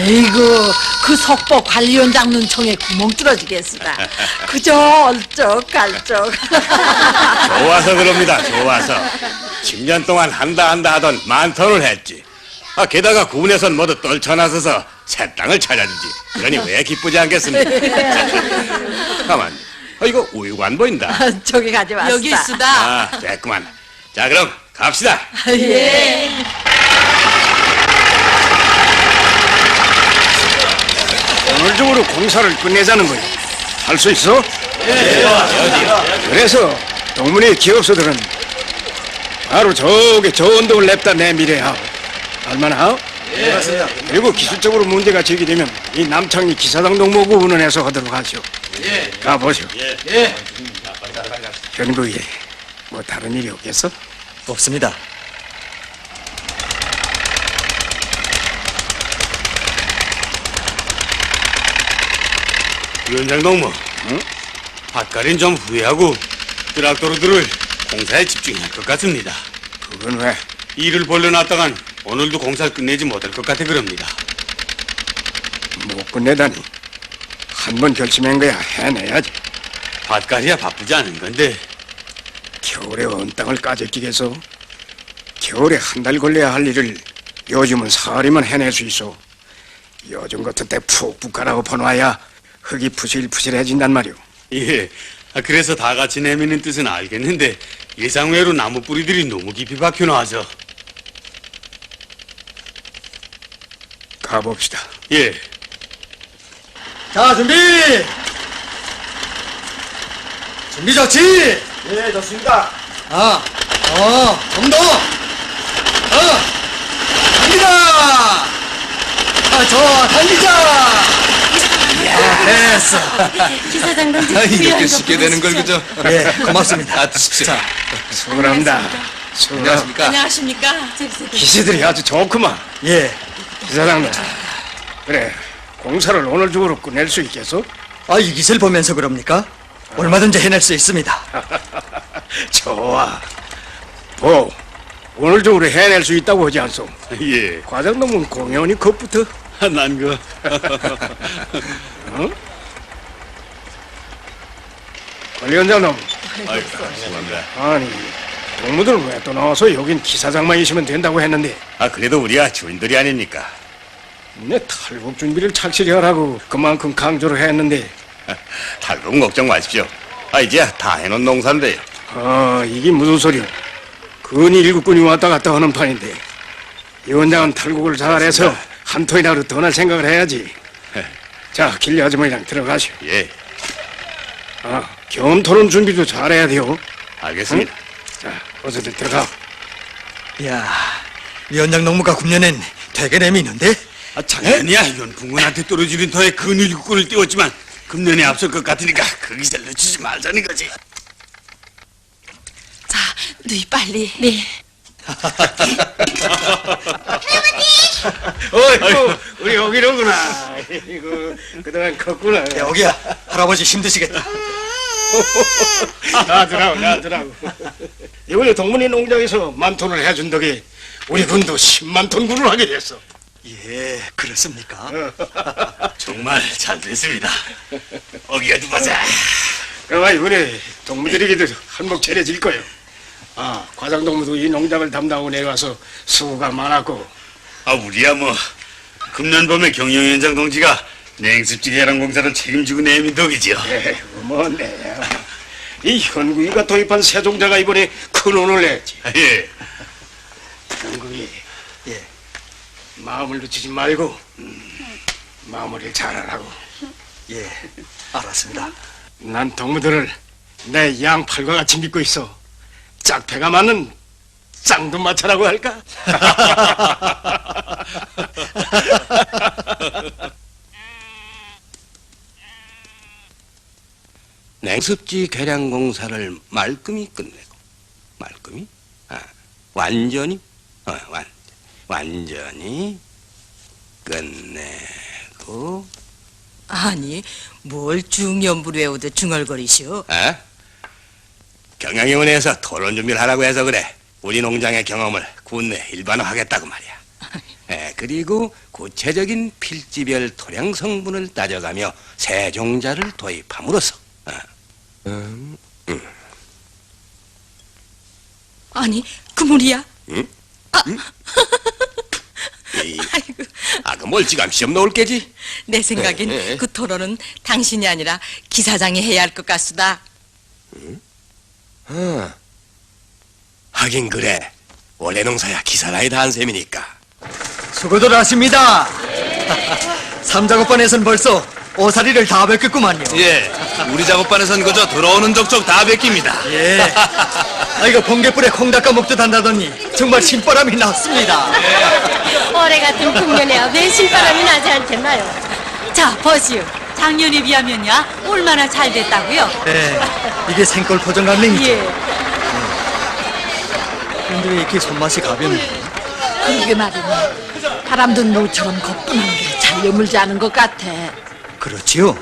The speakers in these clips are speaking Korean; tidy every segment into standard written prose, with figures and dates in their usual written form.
아이고, 그 석보 관리원장 눈총에 구멍 뚫어지겠으다. 그저 얼쩍갈쩍. 좋아서 그럽니다. 좋아서 10년 동안 한다 하던 만턴을 했지. 게다가 군에선 모두 떨쳐나서서 새 땅을 찾아주지. 그러니 왜 기쁘지 않겠습니까? 가만, 이거 우유가 안 보인다. 저기 가져왔다. 여기 있으다. 됐구만. 자, 그럼 갑시다. 예. 오늘 중으로 공사를 끝내자는 거야. 할 수 있어? 그래서 동문회 기업소들은 바로 저기 저 언덕을 냅다 내미래야. 알만하? 예, 맞습니다. 그리고 기술적으로 문제가 제기되면 이 남창리 기사당 동목을 운원해서 하도록 하시오. 예. 가보시오. 예. 현구에 뭐 다른 일이 없겠어? 없습니다. 위원장 동무, 응? 밭갈이는 좀 후회하고 트랙터로들을 공사에 집중할 것 같습니다. 그건 왜? 일을 벌려놨다간 오늘도 공사를 끝내지 못할 것 같아 그럽니다. 못 끝내다니. 한 번 결심한 거야 해내야지. 밭갈이야 바쁘지 않은 건데. 겨울에 언 땅을 까짓기겠어? 겨울에 한 달 걸려야 할 일을 요즘은 사흘이면 해낼 수 있어. 요즘 같은 때 푹푹 갈아 엎어놔야 흙이 푸실푸실해진단 말이오. 예, 그래서 다 같이 내미는 뜻은 알겠는데 예상외로 나무 뿌리들이 너무 깊이 박혀나와서. 가봅시다. 예. 자, 준비 좋지? 예, 좋습니다. 좀 더. 달리자. 좋아, 달리자. 됐어. 기사장님 이렇게 쉽게 되는 걸 그죠? 예, 고맙습니다. 드십시오. 자, 수고합니다. 안녕하십니까? 안녕하십니까? 기세들이 아주 좋구만. 예. 기사장님. 그래, 공사를 오늘 중으로 끝낼 수 있겠어? 이 기세를 보면서 그럽니까? 얼마든지 해낼 수 있습니다. 좋아. 오늘 중으로 해낼 수 있다고 하지 않소? 예. 과장놈은 공연히 겁부터. 난 그. 어? 관리원장놈. 아이고, 죄송합니다. 아니, 동무들은 왜 또 나와서 여긴 기사장만 있으면 된다고 했는데 그래도 우리가 주인들이 아닙니까? 내 탈북 준비를 착실히 하라고 그만큼 강조를 했는데 탈북 걱정 마십시오. 이제 다 해놓은 농사인데요. 이게 무슨 소리야. 근이 일국군이 왔다 갔다 하는 판인데 이 원장은 탈북을 잘해서 한 톤이라도 더 날 생각을 해야지. 자, 길리 아주머니랑 들어가시오. 예, 겸토론 준비도 잘해야 돼요. 알겠습니다. 자, 어서들 들어가. 이야, 위원장 농무가 금년엔 되게 내미는데? 작년이야 이건 군군한테 떨어지는 터에 근일국군을 띄웠지만 금년에 앞설 것 같으니까 그 기세를 늦추지 말자는 거지. 자, 누이 빨리. 네. 어이구, 우리 여기로구나. 이거 그동안 컸구나. 여기야, 할아버지 힘드시겠다. 나들라고. 이번에 동문이 농장에서 만톤을 해준 덕에 우리 군도 10만 톤 군을 하게 됐어. 예, 그렇습니까? 정말 잘 됐습니다. 어기가 누가자. 그럼 이번에 동무들에게도 한몫 차려질 거요. 과장 동무도 이 농장을 담당하고 내려와서 수고가 많았고. 우리야 뭐 금년 봄에 경영위원장 동지가 냉습지 해랑공사를 책임지고 내민 덕이지요. 뭐네. 이 현구이가 도입한 세종자가 이번에 큰 운을 냈지. 예. 현구이, 예. 마음을 늦추지 말고 마무리를 잘하라고. 예, 알았습니다. 난 동무들을 내 양팔과 같이 믿고 있어. 짝패가 맞는 짱도 맞춰라고 할까? 냉습지 개량공사를 말끔히 끝내고 말끔히? 완전히? 완전히 끝내고. 아니, 뭘 중연부로 외우듯 중얼거리시오? 경영위원회에서 토론 준비를 하라고 해서 그래. 우리 농장의 경험을 군내 일반화하겠다고 말이야. 그리고 구체적인 필지별 토량 성분을 따져가며 세종자를 도입함으로써 아니, 그 물이야? 아이고, 그 멀찌감 시험 넣을 게지. 내 생각엔 그 토론은 당신이 아니라 기사장이 해야 할 것 같수다. 하긴 그래. 원래 농사야 기사랑이 다 한 셈이니까. 수고들 하십니다. 삼작업반에선 벌써 오사리를 다 뵙겠구만요. 예, 우리 작업반에선 그저 들어오는 족족 다 베낍니다. 예. 이거 번개불에 콩 닦아 먹듯 한다더니 정말 신바람이 났습니다. 올해 같은 풍년에야 왜 신바람이 나지 않겠나요? 자, 보시오. 작년에 비하면야 얼마나 잘 됐다고요? 예. 이게 생골 포정 감냉이죠. 예. 근데 왜 이렇게 손맛이 가볍네? 그러게 말이네. 바람도 노처럼 거뿐한 게 잘 여물지 않은 것 같아. 그렇지요.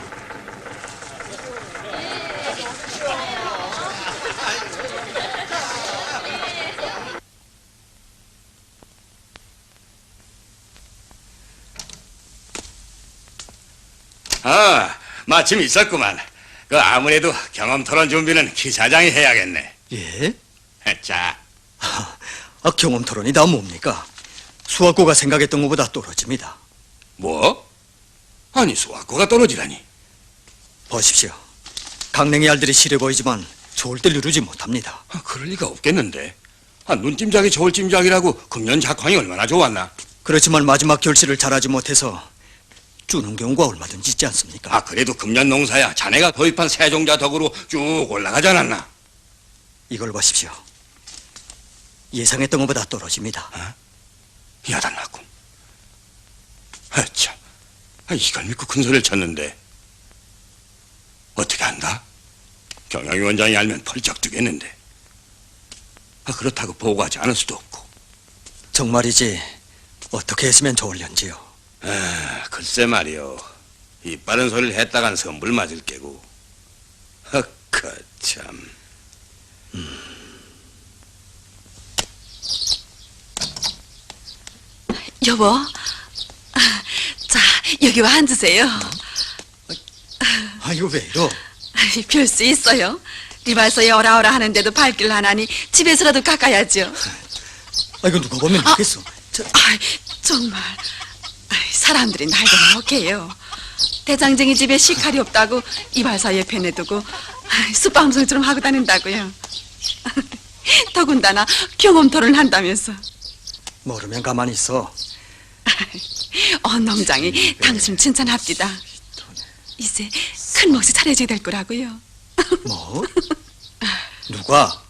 마침 있었구만. 아무래도 경험 토론 준비는 기사장이 해야겠네. 예? 자, 경험 토론이 다 뭡니까? 수학고가 생각했던 것보다 떨어집니다. 뭐? 아니, 수학고가 떨어지다니. 보십시오. 강냉이 알들이 실해 보이지만 좋을 때 누르지 못합니다. 그럴 리가 없겠는데. 눈찜작이 저울 찜작이라고 금년 작황이 얼마나 좋았나? 그렇지만 마지막 결실을 잘하지 못해서 주는 경우가 얼마든지 있지 않습니까? 그래도 금년 농사야 자네가 도입한 세종자 덕으로 쭉 올라가지 않았나? 이걸 보십시오. 예상했던 것보다 떨어집니다. 야단났군. 참, 이걸 믿고 큰 소리를 쳤는데 어떻게 한다? 경영위원장이 알면 펄쩍 뛰겠는데. 그렇다고 보고하지 않을 수도 없고. 정말이지 어떻게 했으면 좋을련지요. 글쎄 말이요. 이 빠른 소리를 했다간 선불 맞을 게고. 참. 여보, 자, 여기 와 앉으세요. 이거 왜 이러? 별 수 있어요. 리발서에 오라오라 하는데도 발길 하나니 집에서라도 깎아야죠. 이거 누가 보면 좋겠어. 정말 사람들이 날도 먹해요. 대장쟁이 집에 식칼이 없다고 이발사 옆에 내두고 숯방송처럼 하고 다닌다고요. 더군다나 경험 토론을 한다면서. 모르면 가만히 있어. 농장이 당신 칭찬합디다. 이제 큰 몫이 차려져야 될 거라고요. 뭐? 누가?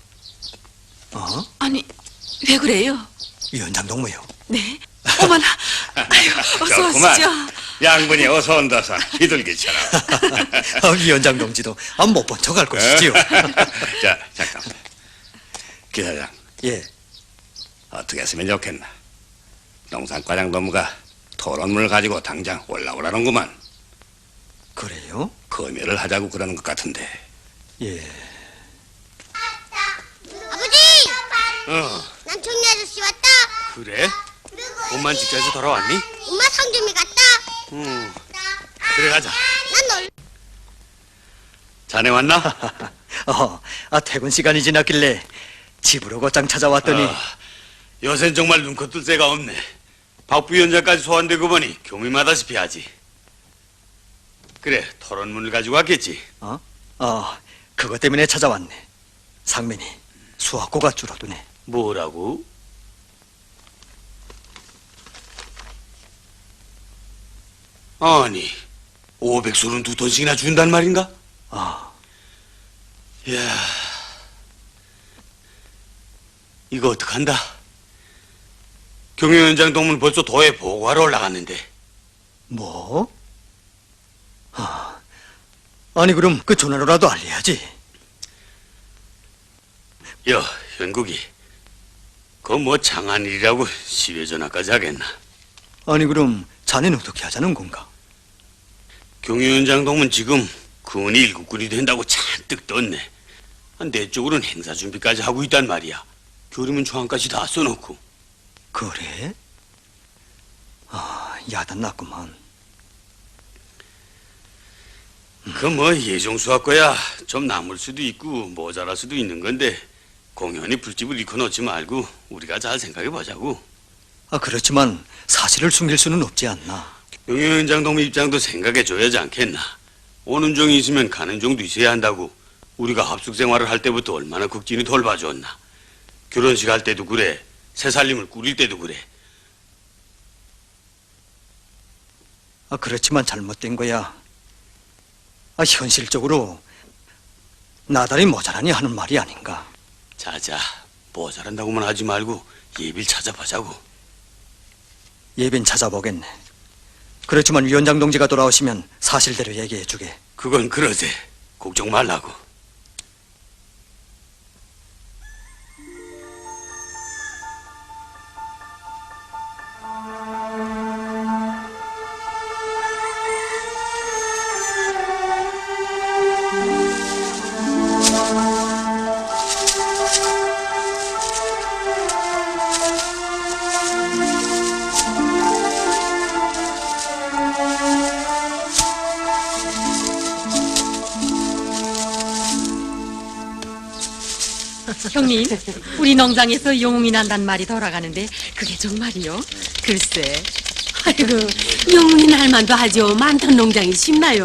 아니, 왜 그래요? 위원장 동무요. 네? 어머나, 아유, 어서 오시죠. 양분이 어서 온다서 비둘기처럼. 위원장 동지도 못 본 척 할 것이지요. 자, 잠깐. 기사장, 예. 어떻게 했으면 좋겠나? 농산과장 동무가 토론문을 가지고 당장 올라오라는구만. 그래요? 검열을 하자고 그러는 것 같은데. 예. 아버지! 남청리 아저씨 왔다. 그래? 옷만 직장에서 돌아왔니? 엄마 상점에 갔다. 그래 가자. 난 널. 자네 왔나? 퇴근 시간이 지났길래 집으로 곧장 찾아왔더니 요샌 정말 눈코 뜰 새가 없네. 박 부위원장까지 소환되고 보니 경위마다시피 하지. 그래, 토론문을 가지고 왔겠지. 그것 때문에 찾아왔네. 상민이 수학고가 줄어드네. 뭐라고? 아니, 500솔은 2톤씩이나 준단 말인가? 이야, 이거 어떡한다? 경영위원장 동문 벌써 도에 보고하러 올라갔는데. 뭐? 아니 그럼 그 전화로라도 알려야지. 현국이, 그거 뭐 장한 일이라고 시외 전화까지 하겠나? 아니 그럼 자네는 어떻게 하자는 건가? 경영위원장 동문 지금 군이 일국군이 된다고 잔뜩 떴네. 내 쪽으로는 행사 준비까지 하고 있단 말이야. 교리문 조항까지 다 써놓고. 그래? 야단났구만. 그 뭐 예종수학 거야 좀 남을 수도 있고 모자랄 수도 있는 건데 공연히 불집을 잃고 놓지 말고 우리가 잘 생각해 보자고. 그렇지만 사실을 숨길 수는 없지 않나. 용현장 동무 입장도 생각해 줘야지 않겠나. 오는 종이 있으면 가는 종도 있어야 한다고. 우리가 합숙 생활을 할 때부터 얼마나 극진히 돌봐줬나. 결혼식 할 때도 그래. 새살림을 꾸릴 때도 그래. 그렇지만 잘못된 거야. 현실적으로 나달이 모자라니 하는 말이 아닌가. 자자, 모자란다고만 하지 말고 예비를 찾아보자고. 예빈 찾아보겠네. 그렇지만 위원장 동지가 돌아오시면 사실대로 얘기해 주게. 그건 그러세. 걱정 말라고. 형님, 우리 농장에서 영웅이 난단 말이 돌아가는데 그게 정말이요? 글쎄, 아이고 영웅이 날만도 하죠. 만톤 농장이 쉽나요?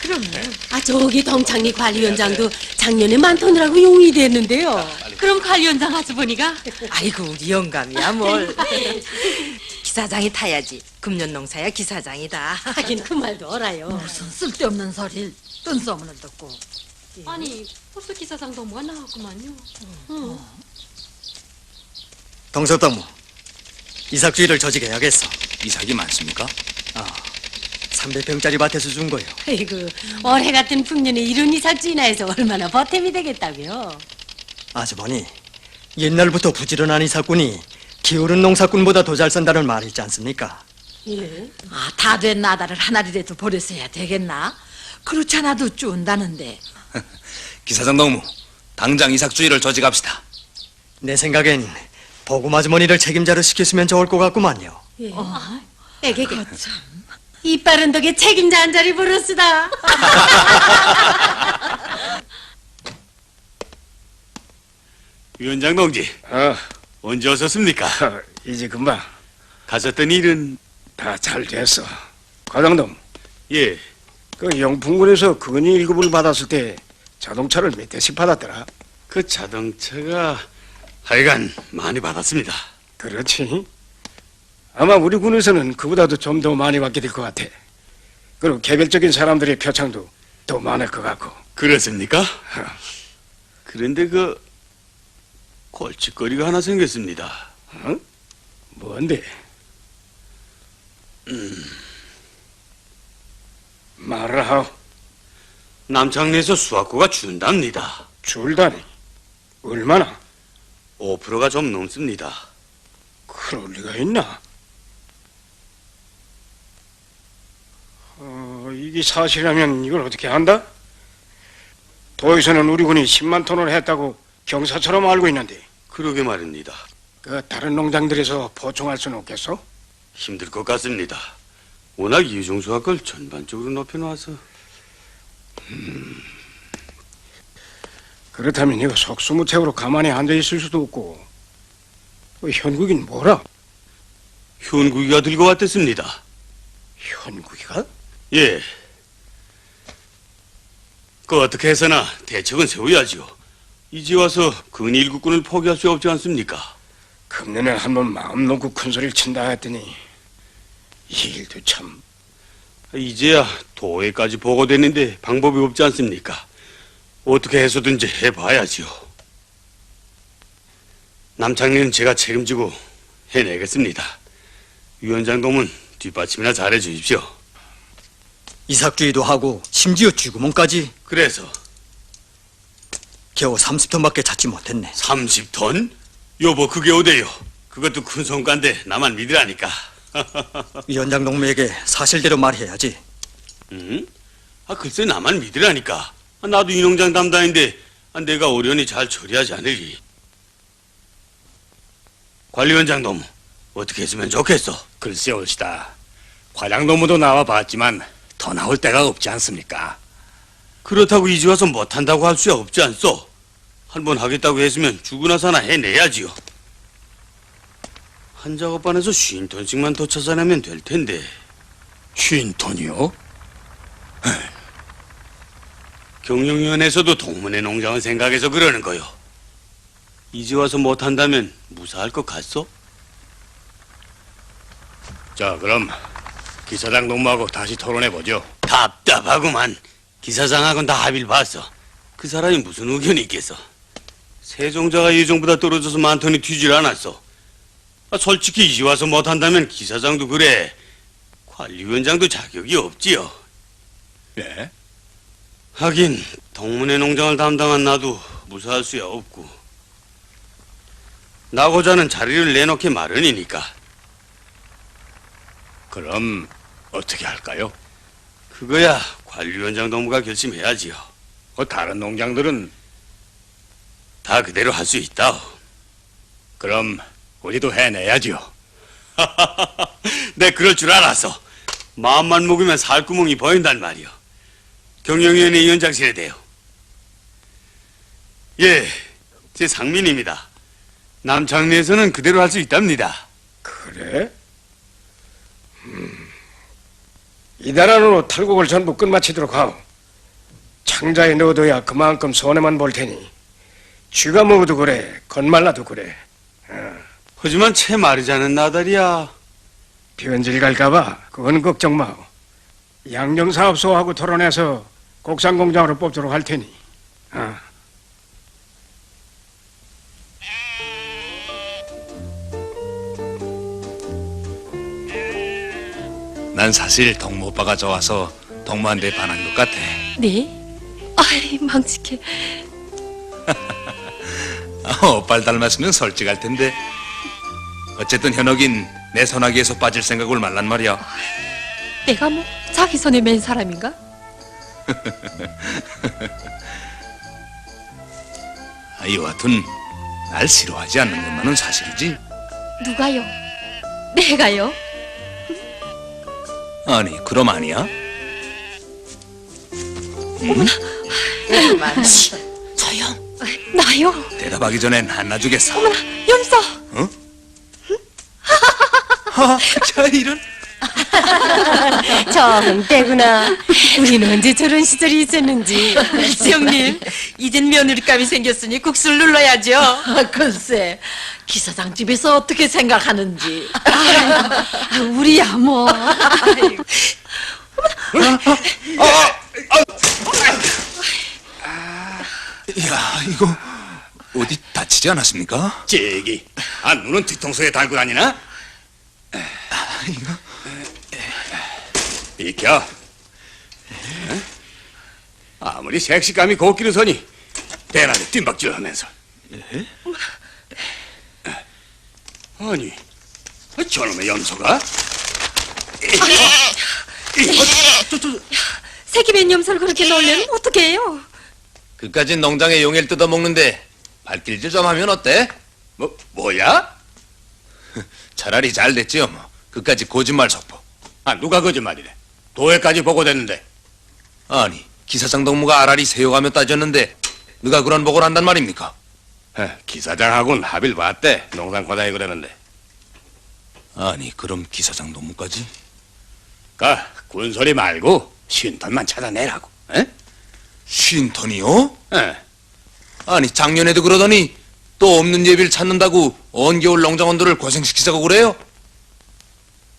그럼요. 저기 동창리 관리위원장도 작년에 만톤이라고 영웅이 됐는데요. 그럼 관리원장 하수보니가 아이고 우리 영감이야 뭘. 기사장이 타야지. 금년 농사야 기사장이다. 하긴 그 말도 알아요. 무슨 쓸데없는 소리를 뜬소문을 듣고. 아니 벌써 기사장 동무가 나왔구만요. 동석동무, 이삭주의를 조직해야겠어. 이삭이 많습니까? 300평짜리 밭에서 준 거요. 아이고 올해 같은 풍년에 이런 이삭지나 해서 얼마나 보탬이 되겠다고요. 아주머니, 옛날부터 부지런한 이삭꾼이 기울은 농사꾼보다 더 잘 산다는 말이 있지 않습니까? 예. 다 된 나다를 하나리라도 버렸어야 되겠나? 그렇지 않아도 쭌다는데. 기사장 동무, 당장 이삭주의를 조직합시다. 내 생각엔 보금 아주머니를 책임자로 시켰으면 좋을 것 같구만요. 예. 애게게 이빠른 덕에 책임자 한 자리 부르스다. 위원장 동지, 언제 오셨습니까? 이제 금방 가셨던 일은? 다 잘 됐어. 과장동, 예, 그 영풍군에서 근위 1급을 받았을 때 자동차를 몇 대씩 받았더라? 그 자동차가 하여간 많이 받았습니다. 그렇지. 아마 우리 군에서는 그보다도 좀 더 많이 받게 될 것 같아. 그리고 개별적인 사람들의 표창도 더 많을 것 같고. 그렇습니까? 그런데 그 골칫거리가 하나 생겼습니다. 어? 뭔데? 말을 하오. 남창리에서 수학고가 준답니다. 줄다니. 얼마나? 5%가 좀 넘습니다. 그럴 리가 있나? 이게 사실이라면 이걸 어떻게 한다? 도에서는 우리 군이 10만 톤을 했다고 경사처럼 알고 있는데 그러게 말입니다. 그 다른 농장들에서 보충할 수는 없겠어? 힘들 것 같습니다. 워낙 이종수학을 전반적으로 높여놔서. 그렇다면 이거 속수무책으로 가만히 앉아있을 수도 없고. 현국인 뭐라? 현국이가 들고 왔댔습니다. 현국이가? 예. 그 어떻게 해서나 대책은 세워야지요. 이제 와서 근일국군을 포기할 수 없지 않습니까? 금년에 한번 마음 놓고 큰 소리를 친다 했더니 이 일도 참. 이제야 도에까지 보고됐는데 방법이 없지 않습니까? 어떻게 해서든지 해봐야지요. 남창리는 제가 책임지고 해내겠습니다. 위원장 동문 뒷받침이나 잘해 주십시오. 이삭주의도 하고 심지어 쥐구멍까지. 그래서 겨우 30톤밖에 찾지 못했네. 30톤? 여보 그게 어때요? 그것도 큰 성과인데 나만 믿으라니까. 위원장 동무에게 사실대로 말해야지. 응? 글쎄 나만 믿으라니까. 나도 이 농장 담당인데 내가 어련히 잘 처리하지 않으리. 관리원장 놈 어떻게 했으면 좋겠어? 글쎄 옳시다. 과장 노무도 나와봤지만 더 나올 데가 없지 않습니까? 그렇다고 이제 와서 못한다고 할 수 없지 않소? 한 번 하겠다고 했으면 죽으나 사나 해내야지요. 한 작업반에서 50톤씩만 더 찾아내면 될 텐데. 50톤이요? 경영위원회에서도 동문회 농장을 생각해서 그러는 거요. 이제 와서 못한다면 무사할 것 같소? 자, 그럼 기사장 동무하고 다시 토론해보죠. 답답하구만. 기사장하고는 다 합의를 봤어. 그 사람이 무슨 의견이 있겠어? 세종자가 예정보다 떨어져서 많더니 튀질 않았어. 솔직히 이제 와서 못한다면 기사장도 그래. 관리위원장도 자격이 없지요. 예? 하긴 동문회 농장을 담당한 나도 무사할 수야 없고. 나고자는 자리를 내놓기 마련이니까. 그럼 어떻게 할까요? 그거야 관리위원장 동무가 결심해야지요. 다른 농장들은 다 그대로 할 수 있다. 그럼 우리도 해내야지요. 내 그럴 줄 알았어. 마음만 먹으면 살구멍이 보인단 말이요. 경영위원회 위원장실에 대요. 예, 제 상민입니다. 남창리에서는 그대로 할 수 있답니다. 그래? 이달 안으로 탈곡을 전부 끝마치도록 하오. 창자에 넣어둬야 그만큼 손해만 볼 테니 쥐가 먹어도 그래, 건말라도 그래. 하지만 채 마르지 않은 나달이야. 변질 갈까봐 그건 걱정 마오. 양정사업소하고 토론해서 곡산공장으로 뽑도록 할 테니. 난 사실 동무 오빠가 좋아서 동무한테 반한 것 같아. 네? 아이, 망측해. 오빠를 닮았으면 솔직할 텐데. 어쨌든 현옥인 내 소나기에서 빠질 생각을 말란 말이야. 내가 뭐 자기 손에 맨 사람인가? 여하튼 날 싫어하지 않는 것만은 사실이지. 누가요? 내가요? 아니 그럼 아니야? 저요? 나요? 대답하기 전엔 한나 주겠어. 염소! 어? 자 이런. 정때구나. 우리는 언제 저런 시절이 있었는지. 형님, 이젠 며느리감이 생겼으니 국수를 눌러야죠. 글쎄, 기사장 집에서 어떻게 생각하는지. 우리야 뭐. 야 이거 어디 다치지 않았습니까? 제기. 눈은 뒤통수에 달고 다니나? 이거 비켜. 아무리 색시감이 곱기를 서니 대낮에 뜀박질하면서. 아니, 저놈의 염소가? 새끼맨 염소를 그렇게 놀려면 어떻게 해요? 그까진 농장의 용해를 뜯어먹는데 발길질 좀 하면 어때? 뭐야? 차라리 잘 됐지요 뭐. 그까지 거짓말 속보. 누가 거짓말이래? 도회까지 보고됐는데. 아니 기사장 동무가 아라리 세워가며 따졌는데 누가 그런 보고를 한단 말입니까? 기사장하고는 합의를 봤대. 농장 과장이 그러는데. 아니 그럼 기사장 동무까지? 군소리 말고 50톤만 찾아내라고. 에? 50톤이요? 에. 아니 작년에도 그러더니 또 없는 예비를 찾는다고 언겨울 농장원들을 고생시키자고 그래요?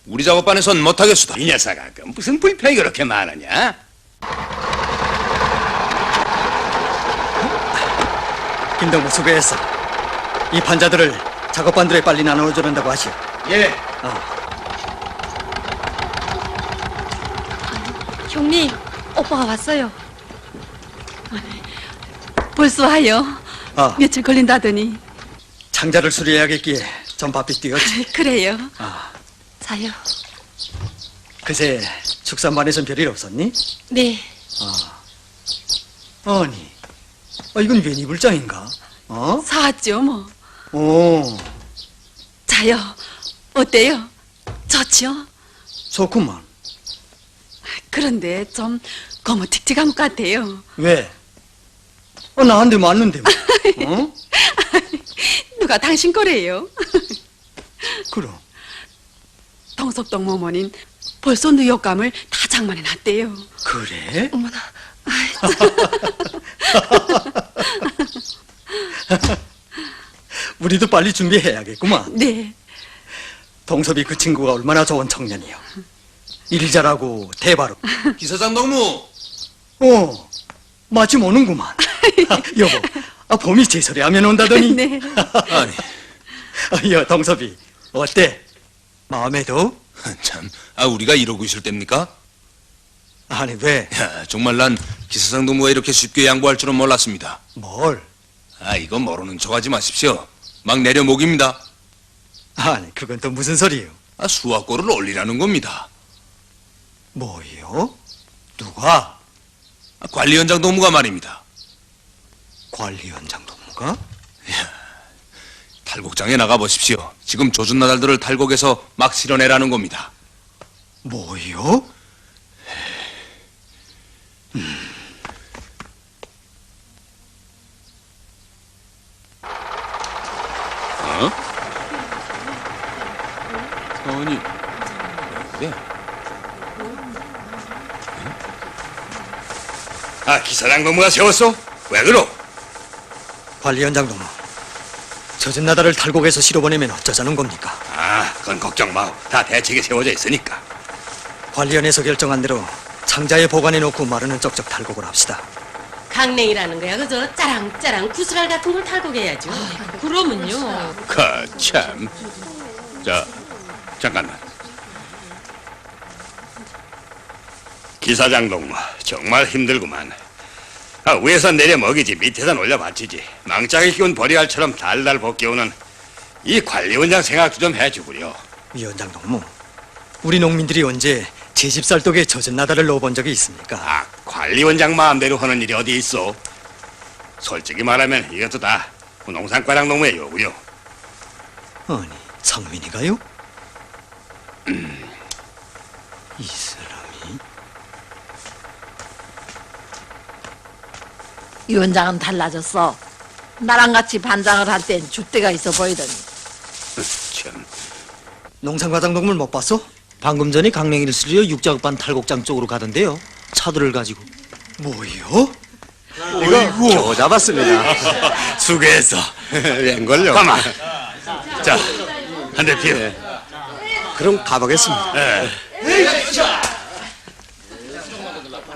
우리 작업반에선 못하겠수다. 이 녀석아, 무슨 불평이 그렇게 많으냐? 김동무 수고했어. 이 판자들을 작업반들에 빨리 나눠주는다고 하시오. 예. 형님, 오빠가 왔어요. 벌써 와요. 며칠 걸린다더니. 창자를 수리해야겠기에 좀 바삐 뛰었지. 그래요. 자요. 그새 축산반에선 별일 없었니? 네. 아니, 이건 웬 이불장인가? 사왔죠 뭐. 오, 자요. 어때요? 좋죠? 좋구만. 그런데 좀 거무틱틱한 것 같아요. 왜? 나한테 맞는데 뭐. 어? 누가 당신 거래요? 그럼. 동석동 모모는 벌써 뉴욕감을 다 장만해 놨대요. 그래? 어머나. 우리도 빨리 준비해야겠구만. 네. 동섭이 그 친구가 얼마나 좋은 청년이요. 일 잘하고 대바로. 기사장 동무. 마침 오는구만. 여보, 봄이 제설이하면 온다더니. 네. 아니, 동섭이 어때? 마음에 더? 참, 우리가 이러고 있을 때입니까? 아니 왜? 야, 정말 난 기사장 동무가 이렇게 쉽게 양보할 줄은 몰랐습니다. 뭘? 이거 모르는 척하지 마십시오. 막 내려 목입니다. 아니 그건 또 무슨 소리요? 수학고를 올리라는 겁니다. 뭐요? 누가? 관리원장 동무가 말입니다. 관리원장 동무가? 탈곡장에 나가 보십시오. 지금 조준 나달들을 탈곡해서 막 실어내라는 겁니다. 뭐요? 아니, 네. 기사장 동무가 세웠어? 왜 그러? 관리원장 동무, 젖은 나다를 탈곡해서 실어보내면 어쩌자는 겁니까? 그건 걱정 마. 다 대책이 세워져 있으니까. 관리원에서 결정한 대로 상자에 보관해놓고 마르는 쩍쩍 탈곡을 합시다. 강냉이라는 거야 그저 짜랑짜랑 구슬알 같은 걸 탈곡해야죠. 그러면요. 참. 잠깐만. 기사장 동무, 정말 힘들구만. 위에서 내려 먹이지 밑에서 올려 바치지. 망짝이 끼운 버리알처럼 달달 벗겨오는 이 관리원장 생각도 좀 해주구려. 위원장 동무, 우리 농민들이 언제 제 집 쌀독에 젖은 나다를 넣어본 적이 있습니까? 관리원장 마음대로 하는 일이 어디 있어? 솔직히 말하면 이것도 다 농산과장 농무의 요구요. 아니, 상민이가요? 이 사람이? 위원장은 달라졌어. 나랑 같이 반장을 할 땐 줏대가 있어 보이더니. 참. 농산과장 동물 못 봤어? 방금 전에 강냉이를 쓸려 육작반 탈곡장 쪽으로 가던데요. 차들을 가지고. 뭐요? 이거 겨우 잡았습니다. 수고했어. 웬걸요? 가만. 자, 한 대 피워. 그럼 가보겠습니다.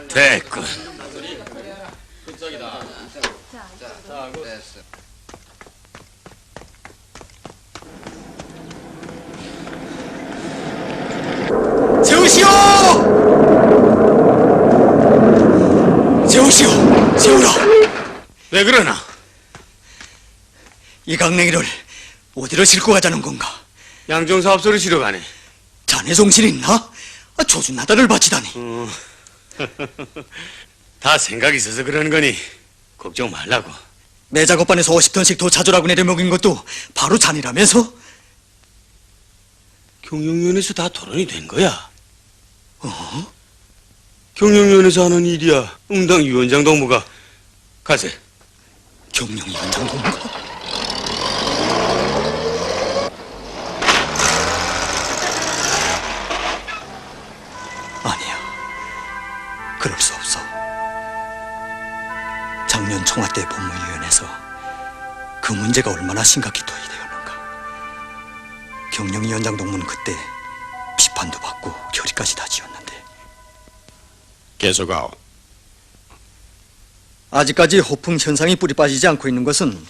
됐군. 세우시오! 세우시오! 세우라! 왜 그러나? 이 강냉이를 어디로 싣고 가자는 건가? 양정사 앞소리 실어 가네. 자네 정신 있나? 조준 나다를 바치다니. 다 생각이 있어서 그러는 거니 걱정 말라고. 내 작업반에서 50톤씩 더 찾으라고 내려먹인 것도 바로 자네라면서? 경영위원회에서 다 토론이 된 거야. 경영위원회에서 하는 일이야. 응당 위원장 동무가 가세. 경영위원장 동무가? 아니야, 그럴 수 없어. 작년 청와 때 법무위원회에서 그 문제가 얼마나 심각히 토의되었는가. 경영위원장 동무는 그때 비판도 받고 결의까지 다 지었는데 계속하오. 아직까지 호풍 현상이 뿌리 빠지지 않고 있는 것은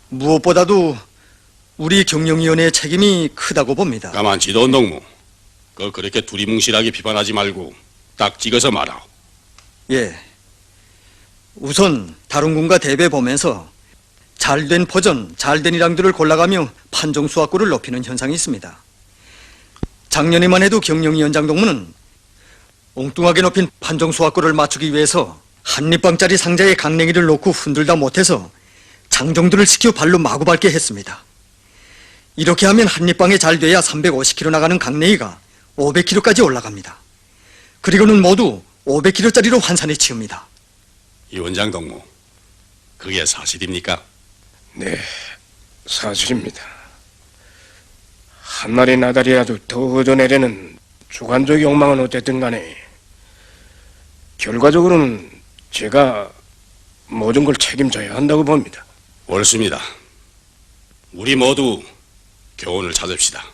무엇보다도 우리 경영위원회의 책임이 크다고 봅니다. 가만 지도원 동무. 그걸 그렇게 두리뭉실하게 비판하지 말고 딱 찍어서 말하오. 예. 우선 다른 군과 대배 보면서 잘된 포전, 잘된 일항들을 골라가며 판정 수확고를 높이는 현상이 있습니다. 작년에만 해도 경영위원장 동무는 엉뚱하게 높인 판정 수확고를 맞추기 위해서 한립방짜리 상자에 강냉이를 놓고 흔들다 못해서 장정들을 시켜 발로 마구 밟게 했습니다. 이렇게 하면 한입방에 잘 돼야 350kg 나가는 강내이가 500kg까지 올라갑니다. 그리고는 모두 500kg짜리로 환산해 치웁니다. 이 원장 동무, 그게 사실입니까? 네, 사실입니다. 한 마리 나달이라도 더 얻어내려는 주관적 욕망은 어쨌든 간에 결과적으로는 제가 모든 걸 책임져야 한다고 봅니다. 옳습니다. 우리 모두 교훈을 찾읍시다.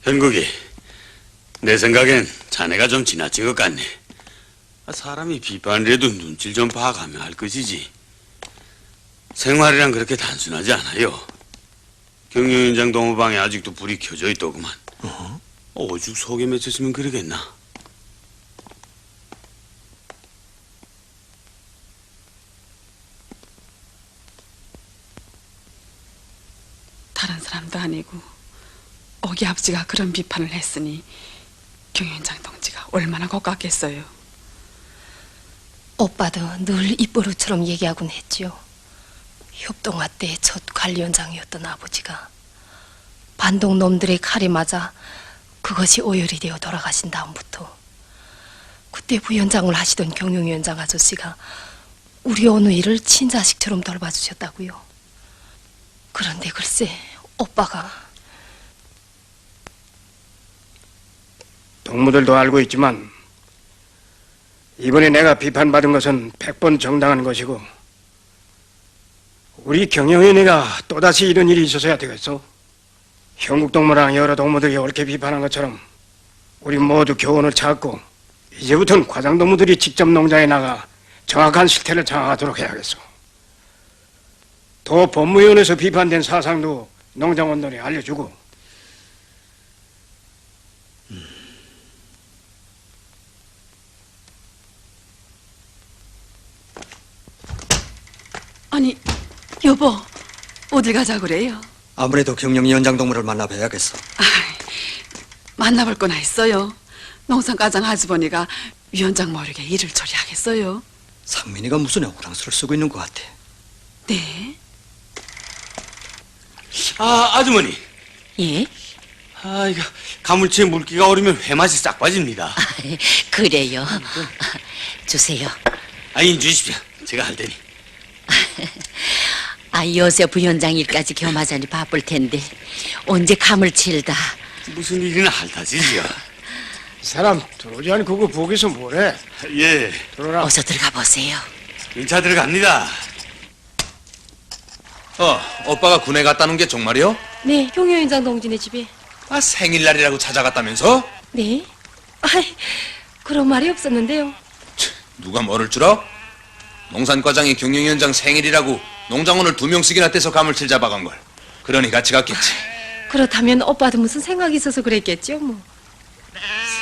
현국이, 내 생각엔 자네가 좀 지나친 것 같네. 사람이 비판을 해도 눈치를 좀 봐가며 할 것이지. 생활이란 그렇게 단순하지 않아요. 경영위원장 동호방에 아직도 불이 켜져 있더구만. 오죽 속에 맺혔으면 그러겠나. 다른 사람도 아니고 오기 아버지가 그런 비판을 했으니 경위원장 동지가 얼마나 고깝겠어요. 오빠도 늘 입버릇처럼 얘기하곤 했지요. 협동화 때 첫 관리원장이었던 아버지가 반동 놈들의 칼이 맞아 그것이 오열이 되어 돌아가신 다음부터 그때 부위원장을 하시던 경영위원장 아저씨가 우리 어느 일을 친자식처럼 돌봐주셨다고요. 그런데 글쎄 오빠가 동무들도 알고 있지만 이번에 내가 비판받은 것은 100번 정당한 것이고 우리 경영위원회가 또다시 이런 일이 있어서야 되겠어. 형국 동무랑 여러 동무들이 옳게 비판한 것처럼 우리 모두 교훈을 찾고 이제부터는 과장 동무들이 직접 농장에 나가 정확한 실태를 장악하도록 해야겠어. 또 법무위원회에서 비판된 사상도 농장원들이 알려주고. 아니, 여보, 어딜 가자 그래요? 아무래도 경영위원장 동무를 만나봐야겠어. 만나볼 거나 있어요. 농산과장 아주버니가 위원장 모르게 일을 처리하겠어요. 상민이가 무슨 억울한수를 쓰고 있는 것 같아. 네? 아주머니. 예? 이거 가물치에 물기가 오르면 회맛이 싹 빠집니다. 그래요. 주세요. 아니, 주십시오. 제가 할 테니. 요새 부위원장 일까지 겸하자니 바쁠 텐데 언제 감을 칠다. 무슨 일이나 핥아지지요. 사람 들어오지 않고 그거 보기서 뭐래? 예. 들어라. 어서 들어가 보세요. 인차 들어갑니다. 오빠가 군에 갔다는 게 정말이요? 네, 경영위원장 동지네 집에. 생일날이라고 찾아갔다면서? 네? 그런 말이 없었는데요. 누가 뭐를 줄어? 농산과장이 경영위원장 생일이라고 농장원을 2명씩이나 떼서 가물칠 잡아간 걸. 그러니 같이 갔겠지. 그렇다면 오빠도 무슨 생각이 있어서 그랬겠죠, 뭐.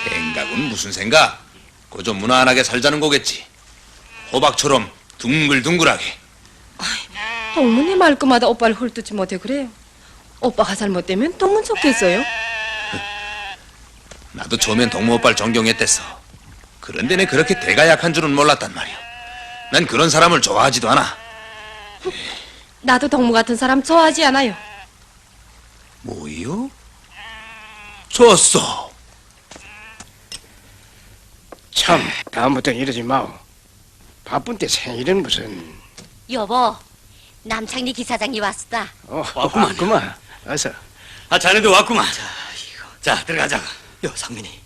생각은 무슨 생각? 그저 무난하게 살자는 거겠지. 호박처럼 둥글둥글하게. 동문이 말끝마다 오빠를 헐뜯지 못해 그래요. 오빠가 잘못되면 동문 좋겠어요. 나도 처음엔 동무 오빠를 존경했댔어. 그런데 내 그렇게 대가 약한 줄은 몰랐단 말이야. 난 그런 사람을 좋아하지도 않아. 나도 동무 같은 사람 좋아하지 않아요. 뭐요? 좋았어. 참, 다음부터는 이러지 마오. 바쁜 때 생일은 무슨... 여보, 남창리 기사장이 왔다. 왔구만. 어서. 자네도 왔구만. 자, 들어가자고. 상민이,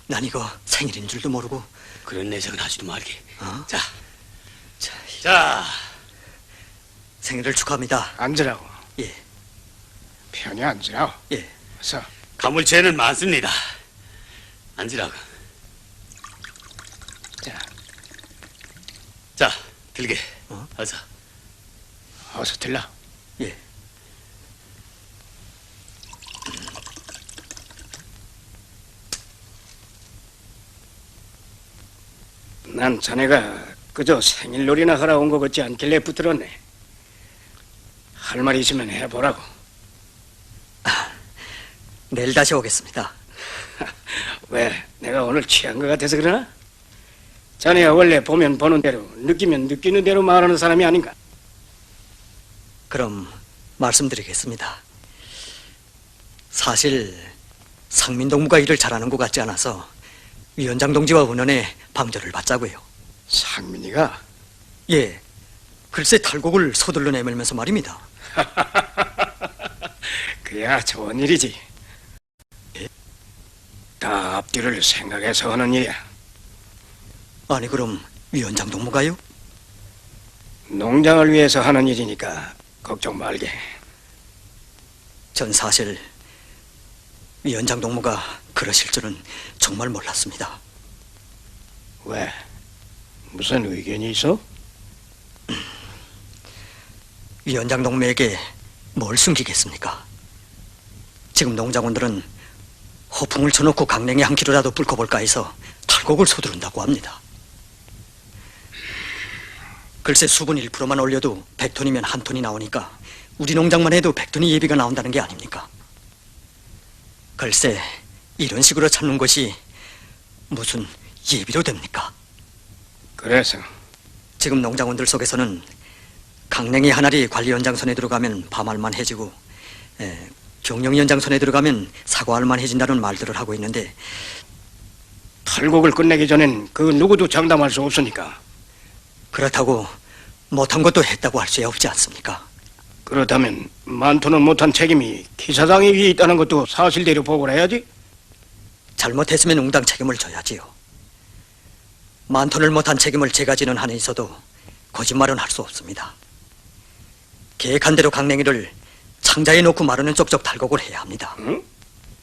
난 이거 생일인 줄도 모르고. 그런 내색은 하지도 말게. 자, 자. 생일을 축하합니다. 앉으라고. 예. 편히 앉으라고. 예. 어서. 가물치에는 많습니다. 앉으라고. 자, 들게. 어서. 어서 들라. 예. 난 자네가 그저 생일놀이나 하러 온 것 같지 않길래 붙들었네. 할 말 있으면 해보라고. 내일 다시 오겠습니다. 왜? 내가 오늘 취한 것 같아서 그러나? 자네가 원래 보면 보는 대로, 느끼면 느끼는 대로 말하는 사람이 아닌가? 그럼 말씀드리겠습니다. 사실 상민동무가 일을 잘하는 것 같지 않아서 위원장 동지와 의논해 방조를 받자고요. 상민이가? 예, 글쎄 탈곡을 서둘러 내밀면서 말입니다. 그야 좋은 일이지. 다 앞뒤를 생각해서 하는 일이야. 아니 그럼 위원장 동무가요? 농장을 위해서 하는 일이니까 걱정 말게. 전 사실 위원장 동무가 그러실 줄은 정말 몰랐습니다. 왜? 무슨 의견이 있어? 위원장 동무에게 뭘 숨기겠습니까? 지금 농장원들은 허풍을 쳐놓고 강냉이 한 키로라도 불커볼까 해서 탈곡을 서두른다고 합니다. 글쎄 수분 1%만 올려도 100톤이면 한 톤이 나오니까 우리 농장만 해도 100톤이 예비가 나온다는 게 아닙니까? 글쎄 이런 식으로 찾는 것이 무슨 예비로 됩니까? 그래서 지금 농장원들 속에서는 강냉이 한 알이 관리원장 손에 들어가면 밤알만 해지고 경영위원장 손에 들어가면 사과알만 해진다는 말들을 하고 있는데 탈곡을 끝내기 전엔 그 누구도 장담할 수 없으니까. 그렇다고 못한 것도 했다고 할 수 없지 않습니까? 그렇다면 많토는 못한 책임이 기사장에 위에 있다는 것도 사실대로 보고를 해야지. 잘못했으면 응당 책임을 져야지요. 만톤을 못한 책임을 제가 지는 한에 있어도 거짓말은 할 수 없습니다. 계획한 대로 강냉이를 창자에 놓고 마르는 쪽쪽 탈곡을 해야 합니다. 응?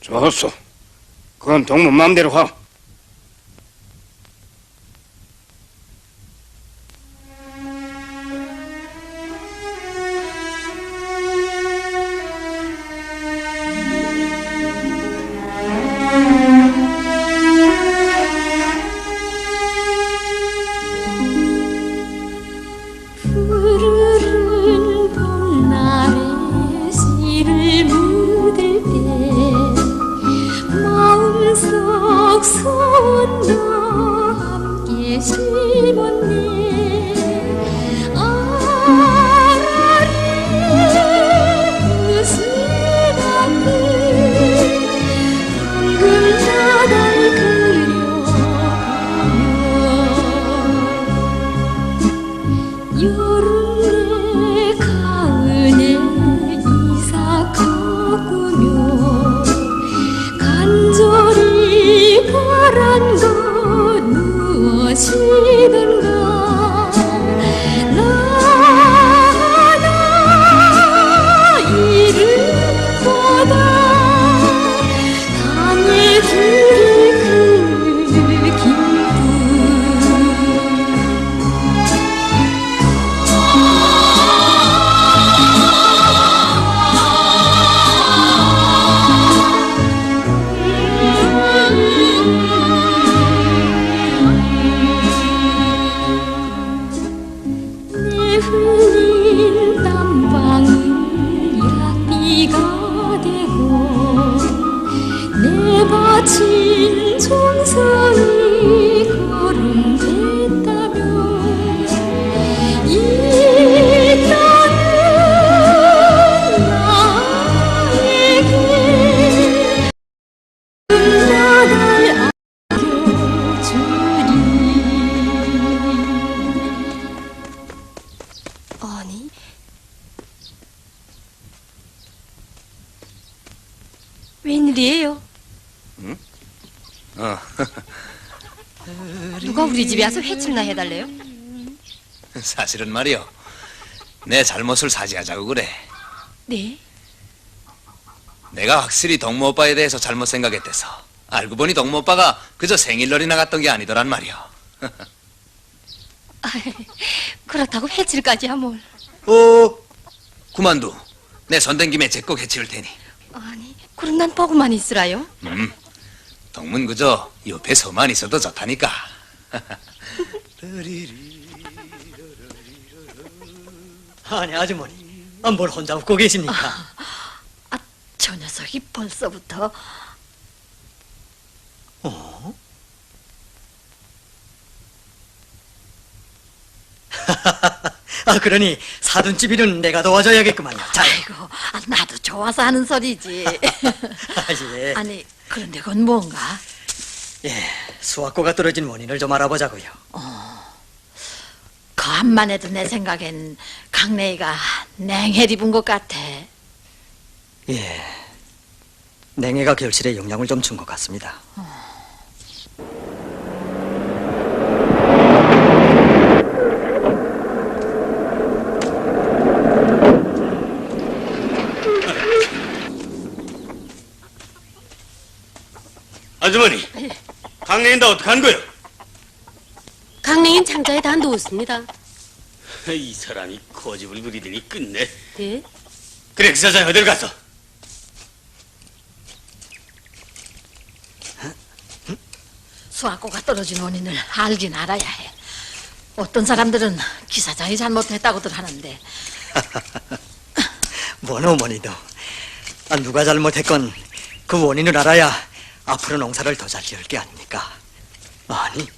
좋소. 그건 동무 마음대로 하. 푸르른 봄날에 씨를 묻을 때 마음속 소원도 함께 심었네. 아라리 부스같은 붉은 나달 여름에 가을에 이삭 꺾으며 간절히 바란다 무엇이든가 나 이름보다 당에 들일 그 기쁨. 내 흘린 땀방울 약비가 되고 내 바친 정성이 거름됐다면 이 땅은 나에게 나달 안겨주리. 아니, 웬일이에요? 누가 우리 집에 와서 횟집나 해달래요? 사실은 말이요. 내 잘못을 사죄하자고 그래. 네? 내가 확실히 덕모 오빠에 대해서 잘못 생각했대서. 알고 보니 덕모 오빠가 그저 생일놀이나 갔던 게 아니더란 말이요. 그렇다고 횟집까지야 뭘. 그만두. 내 손댄 김에 제꼭 해치울 테니. 아니, 그럼 난 보고만 있으라요? 덕문 그저 옆에 서만 있어도 좋다니까. 아니 아주머니 뭘 혼자 웃고 계십니까? 저 녀석이 벌써부터. 어? 그러니 사돈집이는 내가 도와줘야겠구만요. 자, 아이고, 나도 좋아서 하는 소리지. 예. 아니, 그런데 그건 뭔가? 예, 수학고가 떨어진 원인을 좀 알아보자고요. 그 암만 해도 내 생각엔 강래이가 냉해를 입은 것 같아. 예, 냉해가 결실에 영향을 좀 준 것 같습니다. 아주머니, 강냉이다 어떡한 거요? 강냉이는 장자에 다 놓았습니다. 이 사람이 고집을 부리더니 끝내. 네? 그래, 그 사장 어딜 갔어? 수학고가 떨어진 원인을 알긴 알아야 해. 어떤 사람들은 기사장이 잘못했다고들 하는데 뭔 어머니도 누가 잘못했건 그 원인을 알아야 앞으로 농사를 더 잘 지을 게 아닙니까? 아니,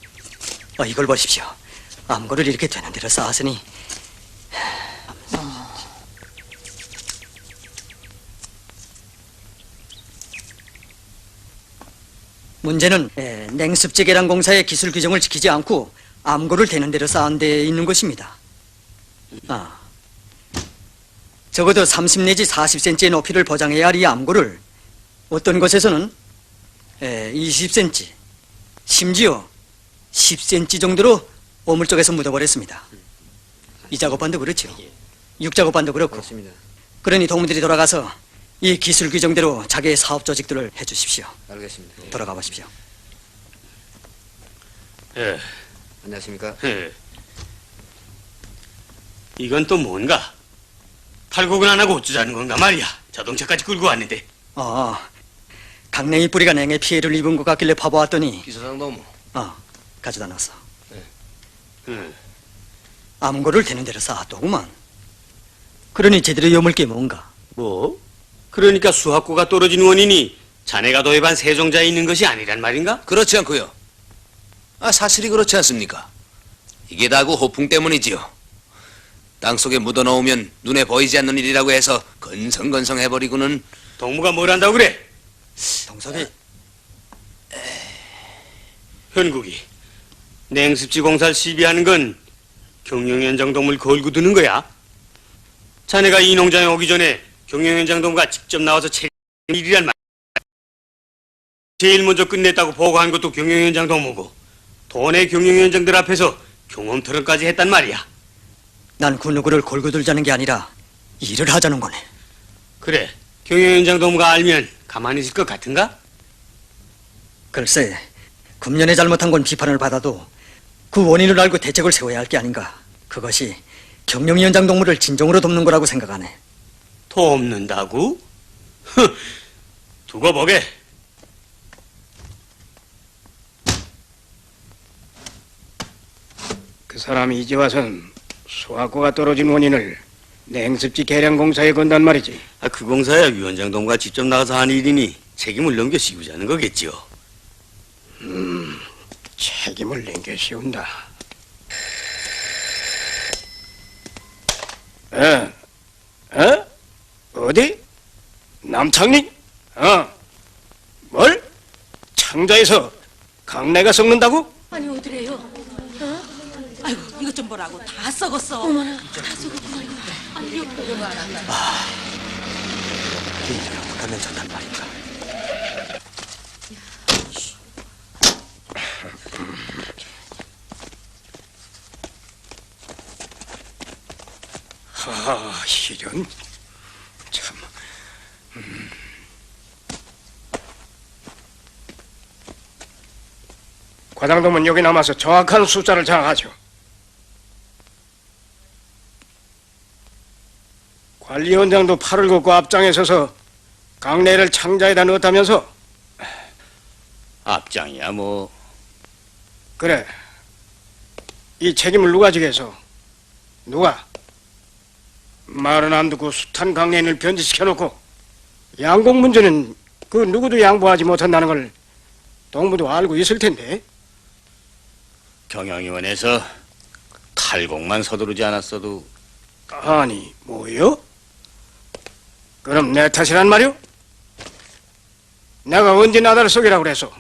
이걸 보십시오. 암고를 이렇게 되는 대로 쌓았으니 문제는 냉습지 계량 공사의 기술 규정을 지키지 않고 암고를 되는 대로 쌓은 데 있는 것입니다. 적어도 30 내지 40cm의 높이를 보장해야 할 이 암고를 어떤 곳에서는 20cm, 심지어 10cm 정도로 오물 쪽에서 묻어버렸습니다. 이 작업반도 그렇죠. 6작업반도 그렇고. 그러니 동무들이 돌아가서 이 기술 규정대로 자기의 사업 조직들을 해주십시오. 알겠습니다. 돌아가 보십시오. 예. 안녕하십니까? 예. 이건 또 뭔가? 탈곡은 안 하고 어쩌자는 건가 말이야. 자동차까지 끌고 왔는데. 강냉이 뿌리가 냉해 피해를 입은 것 같길래 봐보았더니 기사장 너무. 가져다 놨어. 예. 암고를 되는 대로 쌓았더구만. 그러니 제대로 여물 게 뭔가? 뭐? 그러니까 수학고가 떨어진 원인이 자네가 도입한 세종자에 있는 것이 아니란 말인가? 그렇지 않고요. 사실이 그렇지 않습니까? 이게 다 그 호풍 때문이지요. 땅속에 묻어넣으면 눈에 보이지 않는 일이라고 해서 건성건성 해버리고는. 동무가 뭘 한다고 그래? 동석이. 현국이 냉습지 공사를 시비하는 건 경영현장 동무를 걸고 드는 거야? 자네가 이 농장에 오기 전에 경영현장 동무가 직접 나와서 일이란 말. 제일 먼저 끝냈다고 보고한 것도 경영현장 동무고 도내 경영현장들 앞에서 경험 토론까지 했단 말이야. 난 그 누구를 걸고 들자는 게 아니라 일을 하자는 거네. 그래, 경영현장 동무가 알면 가만히 있을 것 같은가? 글쎄, 금년에 잘못한 건 비판을 받아도 그 원인을 알고 대책을 세워야 할 게 아닌가. 그것이 경영위원장 동무를 진정으로 돕는 거라고 생각하네. 돕는다고? 두고 보게. 그 사람이 이제 와선 수학고가 떨어진 원인을 냉습지 계량 공사에 건단 말이지. 그 공사야 위원장 동무가 직접 나가서 한 일이니 책임을 넘겨 씌우자는 거겠지요. 책임을 넘겨 씌운다. 어디? 남창리? 뭘? 창자에서 강내가 썩는다고? 아니 어디래요? 아이고 이것 좀 보라고 다 썩었어. 어머나 다 썩었구나. 아니 이거 이대로 가면 좋단 말인가. 이런 참. 과장동은 여기 남아서 정확한 숫자를 장하죠. 관리원장도 팔을 걷고 앞장에 서서 강내를 창자에다 넣었다면서? 앞장이야 뭐. 그래. 이 책임을 누가 지겠어? 누가? 말은 안 듣고 숱한 강내인을 변질시켜놓고 양공 문제는 그 누구도 양보하지 못한다는 걸 동무도 알고 있을 텐데. 경영위원회에서 탈곡만 서두르지 않았어도 아니, 뭐요? 그럼 내 탓이란 말이오? 내가 언제 나다를 속이라고 그랬어?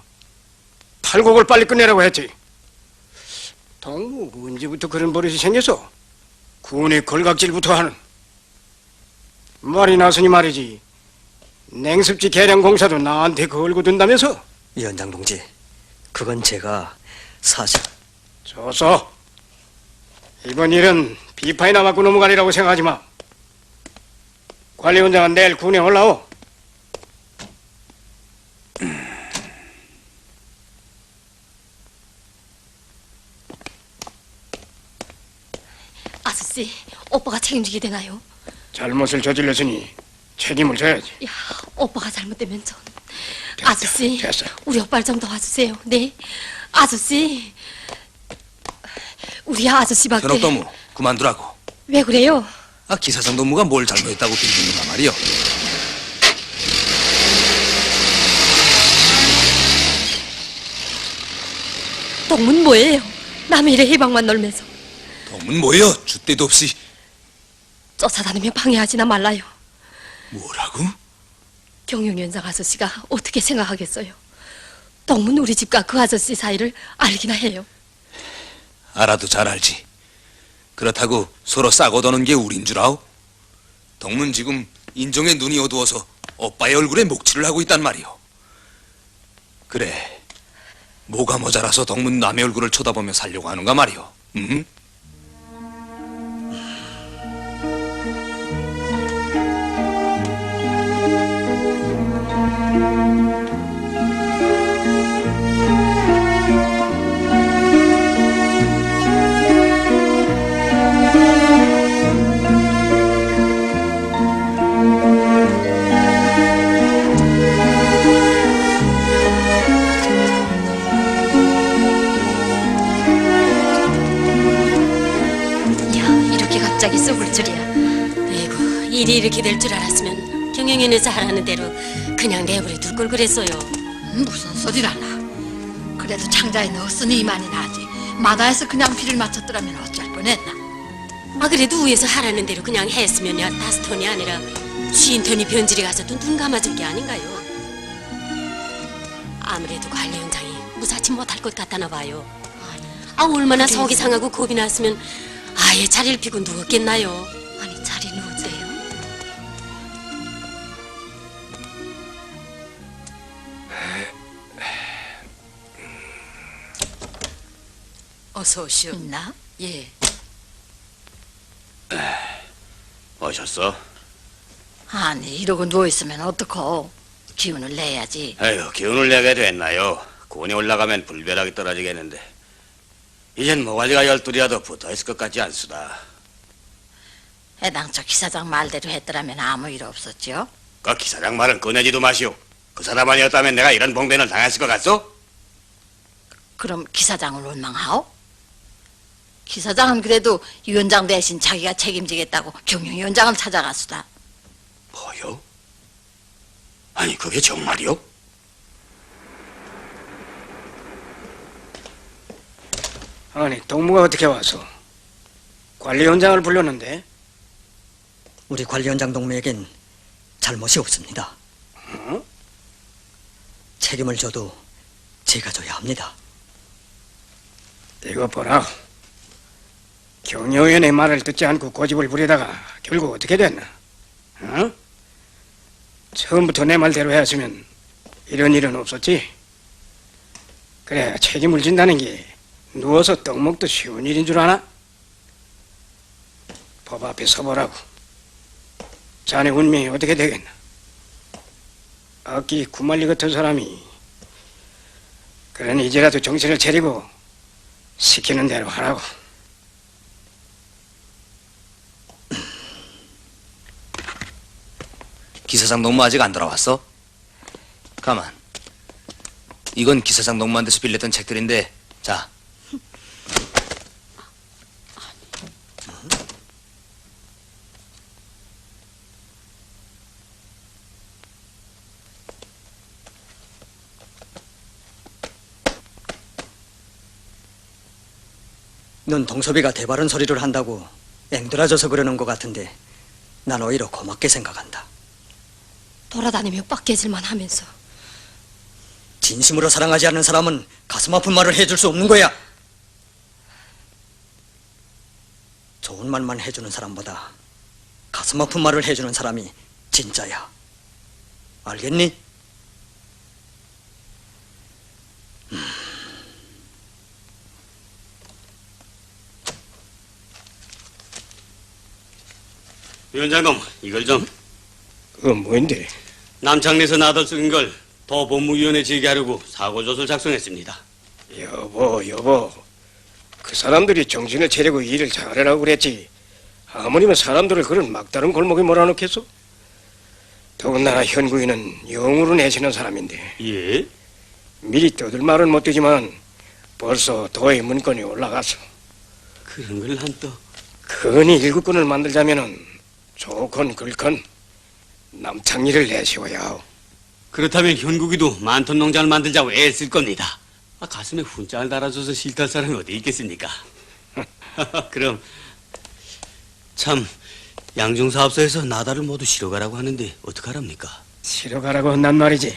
탈곡을 빨리 끝내라고 했지. 동무 언제부터 그런 버릇이 생겼어? 군의 걸각질부터 하는. 말이 나서니 말이지. 냉습지 개량 공사도 나한테 걸고 든다면서? 위원장 동지, 그건 제가 사실... 좋소. 이번 일은 비파이나 맞고 넘어가리라고 생각하지 마. 관리원장은 내일 군에 올라오. 아저씨, 오빠가 책임지게 되나요? 잘못을 저질렀으니 책임을 져야지. 야, 오빠가 잘못되면 전... 아저씨, 됐어. 우리 오빠를 좀 도와주세요. 네? 아저씨, 우리 아저씨밖에... 현옥동무 그만두라고. 왜 그래요? 기사장 동무가 뭘 잘못했다고 빌리는가 말이요. 동문 뭐예요? 남의 일에 해방만 놀면서 동문 뭐여? 줏대도 없이. 쫓아다니며 방해하지나 말라요. 뭐라고? 경영위원장 아저씨가 어떻게 생각하겠어요? 동문 우리 집과 그 아저씨 사이를 알기나 해요. 알아도 잘 알지. 그렇다고 서로 싸고 도는 게 우린 줄 아오? 동문 지금 인종의 눈이 어두워서 오빠의 얼굴에 목칠을 하고 있단 말이오. 그래, 뭐가 모자라서 동문 남의 얼굴을 쳐다보며 살려고 하는가 말이오. 응? 갑자기 썩을 줄이야. 아이고, 일이 이렇게 될 줄 알았으면 경영위원회에서 하라는 대로 그냥 내버려 둘 걸 그랬어요. 무슨 소리라나. 그래도 창자에 넣었으니 이만이 나지. 마다에서 그냥 비를 맞췄더라면 어쩔 뻔했나. 그래도 위에서 하라는 대로 그냥 했으면야 다섯 톤이 아니라 50톤이 변질이 가서도 눈 감아줄 게 아닌가요? 아무래도 관리원장이 무사치 못할 것 같다나 봐요. 얼마나 속이 상하고 겁이 났으면 아예 자리를 피고 누웠겠나요? 아니, 자리에 누우세요. 어서 오시오. 있나? 예. 오셨어? 아니, 이러고 누워있으면 어떡하. 기운을 내야지. 아유, 기운을 내게 됐나요? 군에 올라가면 불벼락이 떨어지겠는데. 이젠 모가지가 12이라도 붙어있을 것 같지 않수다. 해당처 기사장 말대로 했더라면 아무 일 없었지요? 그 기사장 말은 꺼내지도 마시오. 그 사람 아니었다면 내가 이런 봉변을 당했을 것 같소? 그럼 기사장을 원망하오? 기사장은 그래도 위원장 대신 자기가 책임지겠다고 경영위원장을 찾아갔수다. 뭐요? 아니, 그게 정말이요? 아니, 동무가 어떻게 왔어? 관리원장을 불렀는데? 우리 관리원장 동무에겐 잘못이 없습니다. 어? 책임을 져도 제가 져야 합니다. 이거 보라. 경영위원회 말을 듣지 않고 고집을 부리다가 결국 어떻게 됐나? 어? 처음부터 내 말대로 했으면 이런 일은 없었지. 그래, 책임을 진다는 게 누워서 떡 먹도 쉬운 일인 줄 아나? 법 앞에 서보라고. 자네 운명이 어떻게 되겠나? 악기 구말리 같은 사람이. 그러니 이제라도 정신을 차리고 시키는 대로 하라고. 기사장 동무 아직 안 돌아왔어? 가만. 이건 기사장 동무한테서 빌렸던 책들인데, 자. 넌 동섭이가 대바른 소리를 한다고 앵돌아져서 그러는 것 같은데 난 오히려 고맙게 생각한다. 돌아다니며 빡개질만 하면서. 진심으로 사랑하지 않는 사람은 가슴 아픈 말을 해줄 수 없는 거야. 좋은 말만 해주는 사람보다 가슴 아픈 말을 해주는 사람이 진짜야. 알겠니? 위원장님, 이걸 좀. 그건 뭔데? 남창리에서 나들 쓰는 걸 더 법무위원회 제기하려고 사고조서를 작성했습니다. 여보. 그 사람들이 정신을 차리고 일을 잘하라고 그랬지. 아무리면 사람들을 그런 막다른 골목에 몰아넣겠어? 더군다나 현구이는 영으로 내시는 사람인데. 예? 미리 떠들 말은 못 되지만 벌써 도의 문건이 올라가서. 그런 걸 난 또. 근이 일국군을 만들자면은 좋건 글건 남창리를 내세워야 하오. 그렇다면 현국이도 많던 농장을 만들자고 애쓸 겁니다. 가슴에 훈장을 달아줘서 싫다는 사람이 어디 있겠습니까? 그럼 참 양중사업소에서 나다를 모두 실어가라고 하는데 어떡하랍니까? 실어가라고 한단 말이지.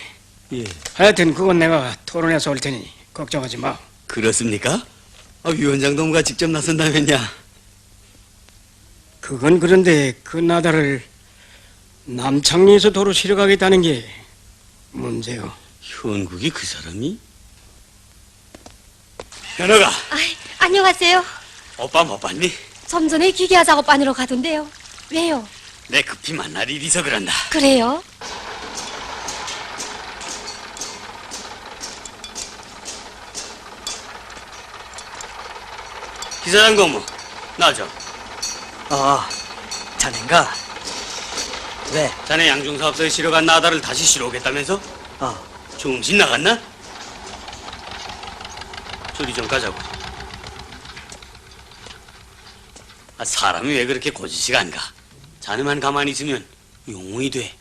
예. 하여튼 그건 내가 토론해서 올 테니 걱정하지 마. 그렇습니까? 위원장 동무가 직접 나선다면야. 그건 그런데 그 나다를 남창리에서 도로 실어가겠다는 게 문제요. 현국이 그 사람이? 현아가. 안녕하세요. 오빠 못 봤니? 좀 전에 기계화 작업반으로 가던데요. 왜요? 내 급히 만날 일이 있어 그런다. 그래요? 기사장 동무, 나 좀. 자넨가? 왜? 자네 양중사업소에 실어간 나다를 다시 실어오겠다면서? 정신 나갔나? 저리 좀 가자고. 사람이 왜 그렇게 고지시가 안 가? 자네만 가만히 있으면 용웅이 돼.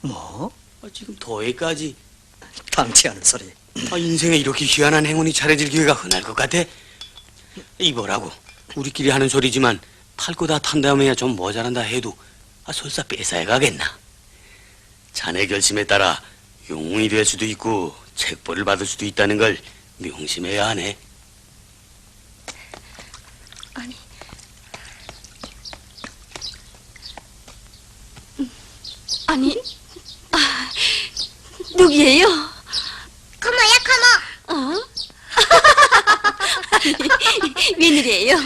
뭐? 지금 도에까지. 당치 않은 소리. 인생에 이렇게 희한한 행운이 차려질 기회가 흔할 것 같아? 이보라고. 우리끼리 하는 소리지만 탈 거 다 탄 다음에야 좀 모자란다 해도 설사 뺏어야 가겠나? 자네 결심에 따라 용웅이 될 수도 있고 책벌을 받을 수도 있다는 걸 명심해야 하네. 아니, 누구예요? 커머야, 어? 웬일이에요?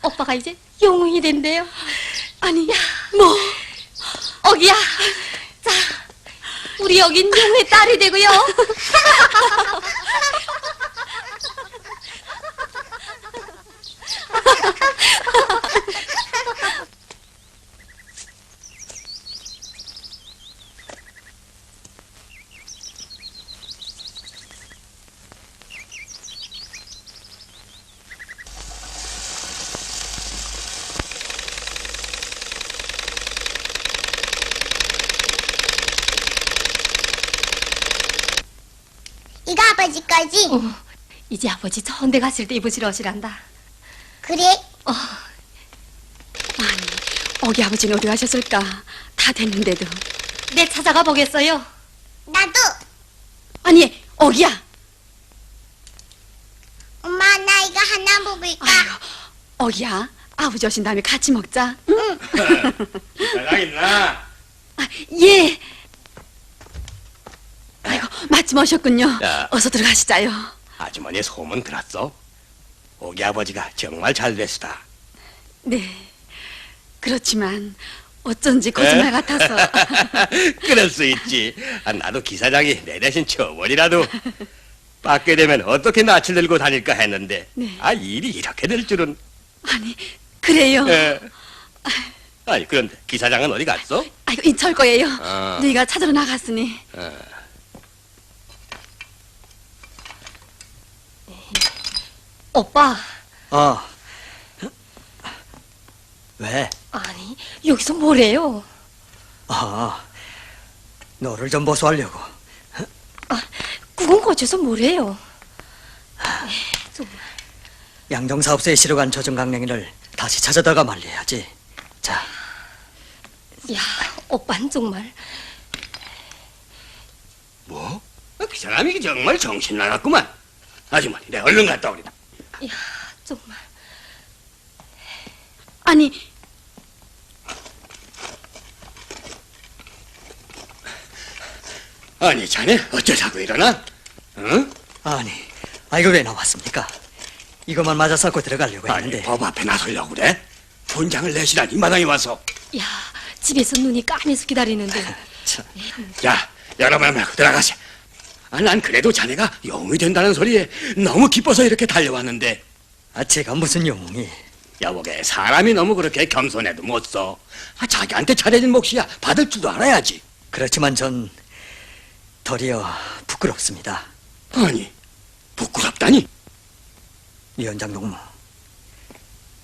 오빠가 이제 영웅이 된대요. 아니, 뭐? 어기야. 자, 우리 여긴 영웅의 딸이 되고요. 이거 아버지 거지? 이제 아버지 좋은 데 갔을 때 입으실 옷이란다. 그래? 어기 아버지는 어디 가셨을까? 다 됐는데도. 내 찾아가 보겠어요. 나도. 아니, 어기야. 엄마, 나 이거 하나 먹을까? 어기야, 아버지 오신 다음에 같이 먹자. 응. 사장 있나? 예. 아이고, 마침 오셨군요. 야. 어서 들어가시자요. 아주머니 소문 들었어? 오기 아버지가 정말 잘 됐다. 네. 그렇지만 어쩐지 거짓말 같아서. 그럴 수 있지. 나도 기사장이 내 대신 처벌이라도 받게 되면 어떻게 낯을 들고 다닐까 했는데 네. 일이 이렇게 될 줄은. 아니, 그래요. 예. 아니 그런데 기사장은 어디 갔어? 아이고, 인철 거예요. 어. 너희가 찾으러 나갔으니. 오빠. 왜? 아니, 여기서 뭐래요? 너를 좀 보수하려고. 그건 거쳐서 뭐래요? 양정사업소에 실어간 조정강냉이를 다시 찾아다가 말려야지. 자, 야, 오빠는 정말. 뭐? 그 사람이 정말 정신 나갔구만. 아주머니, 내 얼른 갔다 오리다. 야, 정말. 아니, 아니, 자네 어쩌자고 일어나? 응? 아니, 이거 왜 나왔습니까? 이것만 맞아 쌓고 들어가려고 했는데. 아니, 법 앞에 나서려고 그래? 분장을 내시라니 마당에 와서. 야, 집에서 눈이 까매서 기다리는데. 자, 여러분 말고 들어가세. 난 그래도 자네가 영웅이 된다는 소리에 너무 기뻐서 이렇게 달려왔는데. 제가 무슨 영웅이? 여보게, 사람이 너무 그렇게 겸손해도 못 써. 자기한테 차려진 몫이야. 받을 줄도 알아야지. 그렇지만 전 도리어 부끄럽습니다. 아니, 부끄럽다니? 위원장 동무,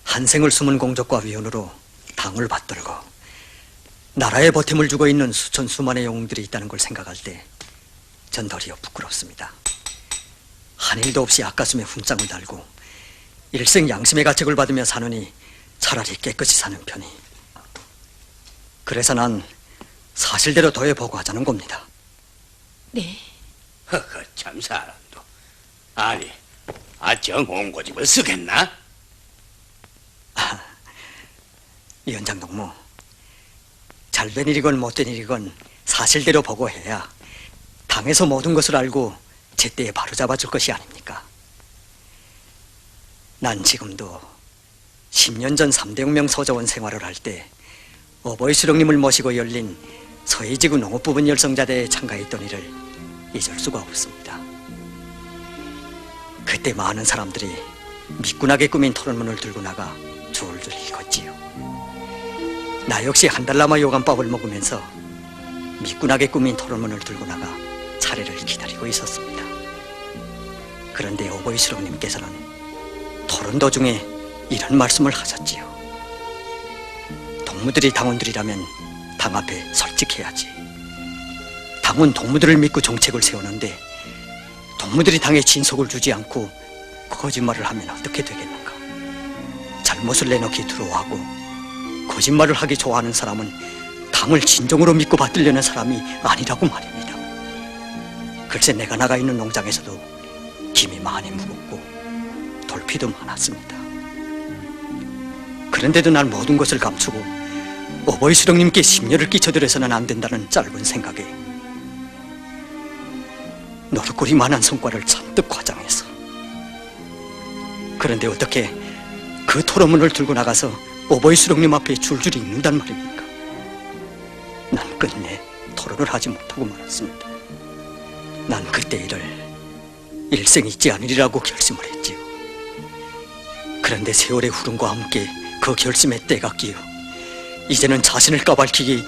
한생을 숨은 공적과 위원으로 당을 받들고 나라에 보탬을 주고 있는 수천 수만의 영웅들이 있다는 걸 생각할 때 전 도리어 부끄럽습니다. 한 일도 없이 아까숨에 훈장을 달고 일생 양심의 가책을 받으며 사느니 차라리 깨끗이 사는 편이. 그래서 난 사실대로 더해 보고하자는 겁니다. 네. 허허, 참 사람도. 아니, 정 홍고집을 쓰겠나? 위원장 동무, 잘된 일이건 못된 일이건 사실대로 보고해야 당에서 모든 것을 알고 제때에 바로잡아 줄 것이 아닙니까? 난 지금도 10년 전 3대 혁명 소자원 생활을 할 때 어버이 수령님을 모시고 열린 서해지구 농업부분 열성자대에 참가했던 일을 잊을 수가 없습니다. 그때 많은 사람들이 미끈하게 꾸민 토론문을 들고 나가 줄줄 읽었지요. 나 역시 한 달 남아 요감밥을 먹으면서 미끈하게 꾸민 토론문을 들고 나가 차례를 기다리고 있었습니다. 그런데 어버이 수령님께서는 토론 도중에 이런 말씀을 하셨지요. 동무들이 당원들이라면 당 앞에 솔직해야지. 당은 동무들을 믿고 정책을 세우는데 동무들이 당에 진속을 주지 않고 거짓말을 하면 어떻게 되겠는가? 잘못을 내놓기 두려워하고 거짓말을 하기 좋아하는 사람은 당을 진정으로 믿고 받들려는 사람이 아니라고 말입니다. 글쎄, 내가 나가 있는 농장에서도 김이 많이 묵었고 돌피도 많았습니다. 그런데도 난 모든 것을 감추고 어버이 수령님께 심려를 끼쳐드려서는 안 된다는 짧은 생각에 노릇거리만한 성과를 잔뜩 과장해서. 그런데 어떻게 그 토론문을 들고 나가서 어버이 수령님 앞에 줄줄이 읽는단 말입니까? 난 끝내 토론을 하지 못하고 말았습니다. 난 그때 일을 일생 잊지 않으리라고 결심을 했지요. 그런데 세월의 흐름과 함께 그 결심에 때가 끼어 이제는 자신을 까발키기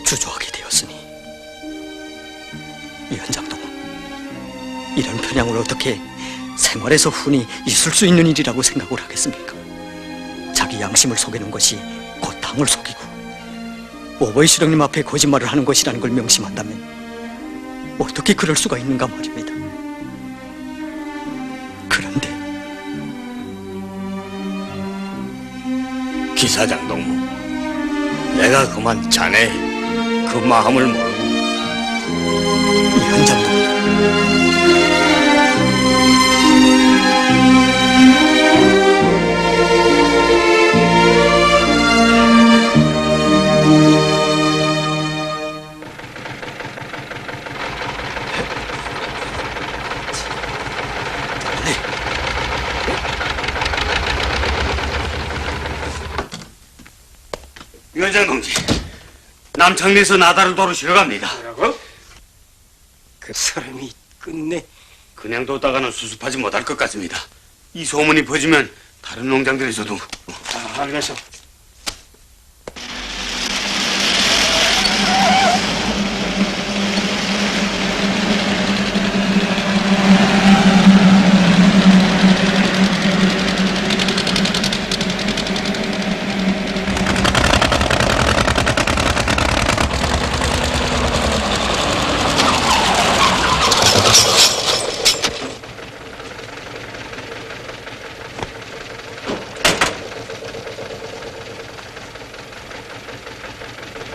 주저하게 되었으니, 위원장 동무, 이런 편향을 어떻게 생활에서 흔히 있을 수 있는 일이라고 생각을 하겠습니까? 자기 양심을 속이는 것이 곧 당을 속이고 어버이 수령님 앞에 거짓말을 하는 것이라는 걸 명심한다면 어떻게 그럴 수가 있는가 말입니다. 그런데 기사장 동무, 내가 그만 자네 그 마음을 모르고. 위원장 동무, 위원장 동지, 남창리에서 나다를 도로 갑니다. 뭐라고? 그 사람이 끝내 그냥 뒀다가는 수습하지 못할 것 같습니다. 이 소문이 퍼지면 다른 농장들에서도. 알겠어.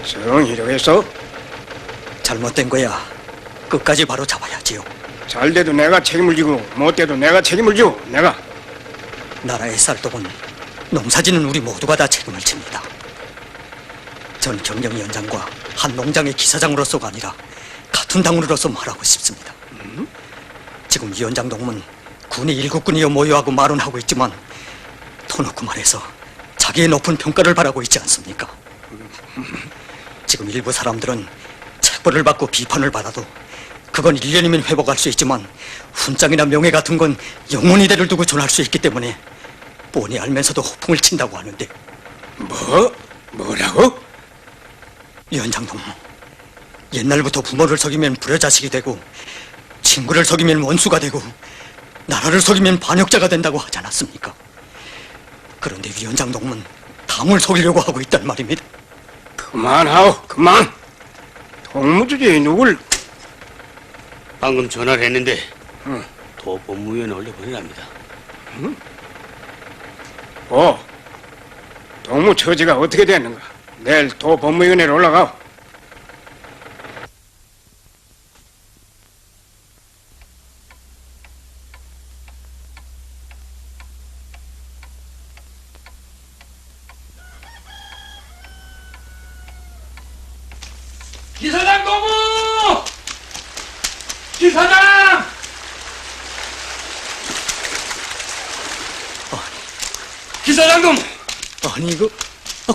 성희라고 했어? 잘못된 거야 끝까지 바로 잡아야지요. 잘 돼도 내가 책임을 지고 못 돼도 내가 책임을 지고 내가. 나라의 쌀떡은 농사짓는 우리 모두가 다 책임을 집니다. 전 경영위원장과 한 농장의 기사장으로서가 아니라 같은 당원으로서 말하고 싶습니다. 지금 위원장 동문 군이 일국군이여 모여하고 말은 하고 있지만 터놓고 말해서 자기의 높은 평가를 바라고 있지 않습니까? 지금 일부 사람들은 책벌을 받고 비판을 받아도 그건 1년이면 회복할 수 있지만 훈장이나 명예 같은 건 영원히 대를 두고 존할 수 있기 때문에 뻔히 알면서도 호풍을 친다고 하는데. 뭐라고? 위원장 동무, 옛날부터 부모를 속이면 불효자식이 되고 친구를 속이면 원수가 되고 나라를 속이면 반역자가 된다고 하지 않았습니까? 그런데 위원장 동무는 당을 속이려고 하고 있단 말입니다. 그만하오, 그만. 동무주제에 누굴? 방금 전화를 했는데 도 법무위원회 올려보내랍니다. 동무 처지가 어떻게 됐는가? 내일 도 법무위원회로 올라가오. 기사장 동무! 기사장! 기사장 동무! 아니 이거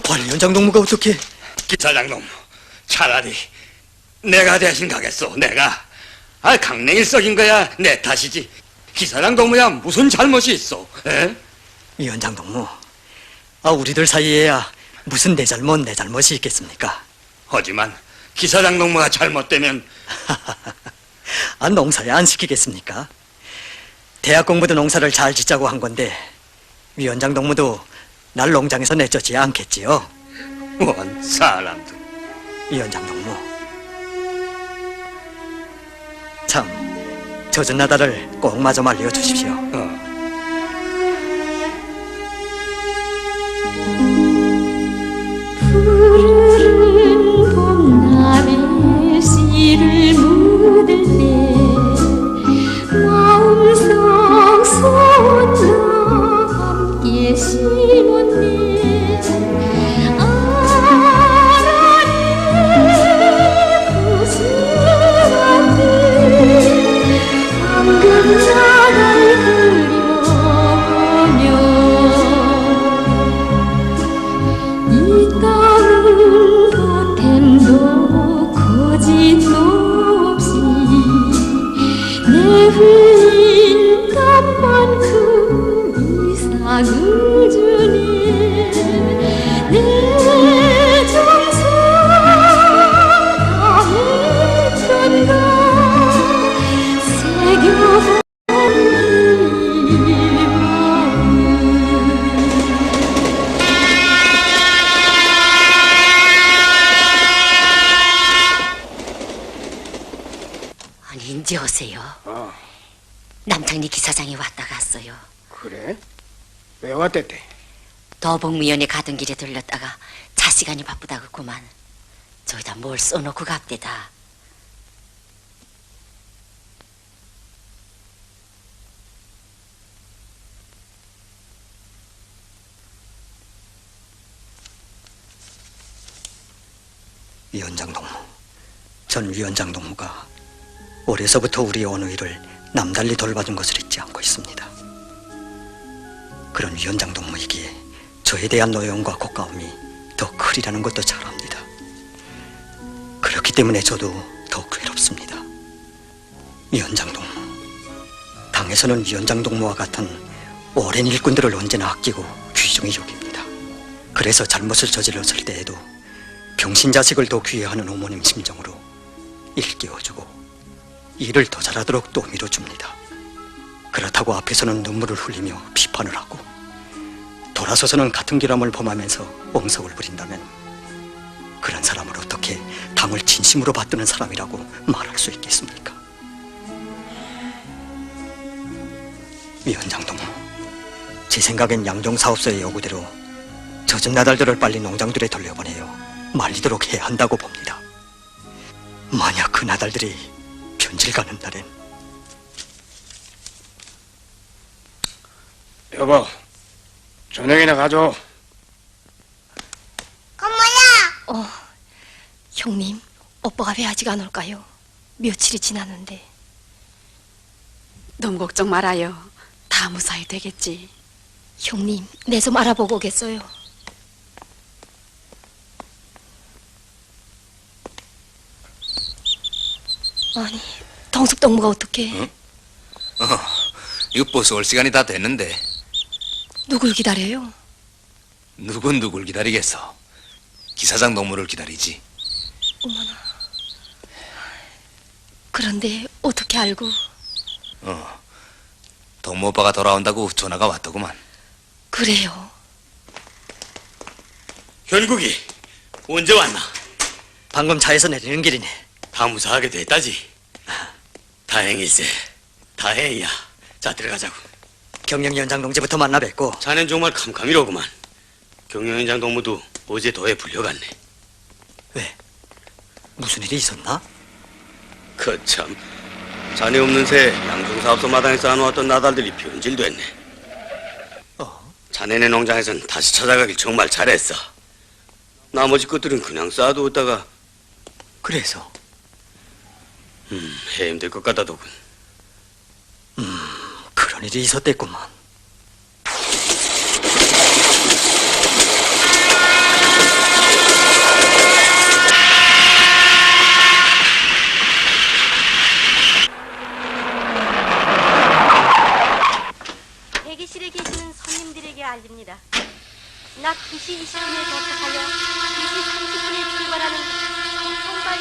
관리위원장 동무가 어떻게? 기사장 동무, 차라리 내가 대신 가겠소. 내가. 강냉이 썩인 거야 내 탓이지. 기사장 동무야 무슨 잘못이 있어? 에? 위원장 동무, 우리들 사이에야 무슨 내 잘못이 있겠습니까? 하지만 기사장 동무가 잘못되면 농사에 안 시키겠습니까? 대학 공부도 농사를 잘 짓자고 한 건데 위원장 동무도 날 농장에서 내쫓지 않겠지요? 원 사람들. 위원장 동무, 참 젖은 나다를 꼭 마저 말려주십시오. 푸르른 봄날에 씨를 묻을 때 마음속 솟나 함께 심었네. 이제 오세요. 남창리 기사장이 왔다 갔어요. 그래? 왜 왔댔대? 도봉무연에 가던 길에 들렸다가 차 시간이 바쁘다고 그만 저기다 뭘 써놓고 갑대다. 위원장 동무, 전 위원장 동무가 올해서부터 우리 언우이를 남달리 돌봐준 것을 잊지 않고 있습니다. 그런 위원장 동무이기에 저에 대한 노여움과 고가움이 더 크리라는 것도 잘 압니다. 그렇기 때문에 저도 더 괴롭습니다. 위원장 동무, 당에서는 위원장 동무와 같은 오랜 일꾼들을 언제나 아끼고 귀중히 여깁니다. 그래서 잘못을 저질렀을 때에도 병신 자식을 더 귀해하는 어머님 심정으로 일깨워주고 일을 더 잘하도록 또 밀어줍니다. 그렇다고 앞에서는 눈물을 흘리며 비판을 하고 돌아서서는 같은 결함을 범하면서 엉석을 부린다면 그런 사람을 어떻게 당을 진심으로 받드는 사람이라고 말할 수 있겠습니까? 위원장 동무, 제 생각엔 양정사업소의 요구대로 젖은 나달들을 빨리 농장들에 돌려보내요 말리도록 해야 한다고 봅니다. 만약 그 나달들이 변질 가는 날엔 여보, 저녁이나 가져. 형님, 오빠가 왜 아직 안 올까요? 며칠이 지났는데. 너무 걱정 말아요. 다 무사히 되겠지. 형님, 내 좀 알아보고 오겠어요. 아니, 동숙동무가 어떻게? 응? 이거 버스 올 시간이 다 됐는데 누굴 기다려요? 누굴 기다리겠어. 기사장 동무를 기다리지. 어머나. 그런데 어떻게 알고? 동무 오빠가 돌아온다고 전화가 왔더구만. 그래요. 결국이 언제 왔나? 방금 차에서 내리는 길이네. 다 무사하게 됐다지. 다행일세. 다행이야. 자, 들어가자고. 경영위원장 동지부터 만나 뵙고. 자넨 정말 캄캄이로구만. 경영위원장 동무도 어제 도에 불려갔네. 왜? 무슨 일이 있었나? 그참, 자네 없는 새 양중사업소 마당에 쌓아놓았던 나달들이 변질됐네. 자네네 농장에선 다시 찾아가길 정말 잘했어. 나머지 것들은 그냥 쌓아두었다가. 그래서? 해임될 것 같다더군. 그런 일이 있었댔구만. 대기실에 계시는 손님들에게 알립니다. 낮 2시 20분에 도착하여 2시 30분에 출발하는 성송바이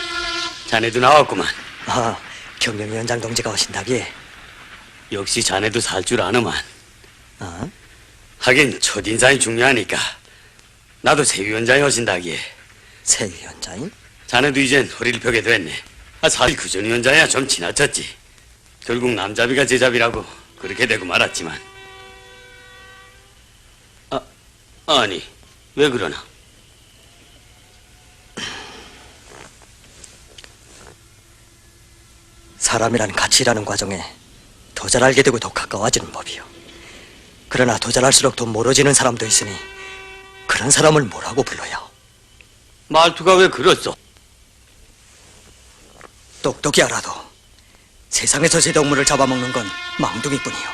자네도 나왔구만. 아, 경영위원장 동지가 오신다기에. 역시 자네도 살 줄 아는만. 어? 하긴 첫인상이 중요하니까. 나도 새 위원장이 오신다기에. 새 위원장이? 자네도 이젠 허리를 펴게 됐네. 사실 그전 위원장이야 좀 지나쳤지. 결국 남잡이가 제잡이라고 그렇게 되고 말았지만. 아니, 왜 그러나? 사람이란 같이 일하는 과정에 더 잘 알게 되고 더 가까워지는 법이요. 그러나 더 잘할수록 더 멀어지는 사람도 있으니 그런 사람을 뭐라고 불러야? 말투가 왜 그렇소? 똑똑히 알아도 세상에서 제 동물을 잡아먹는 건 망둥이뿐이요.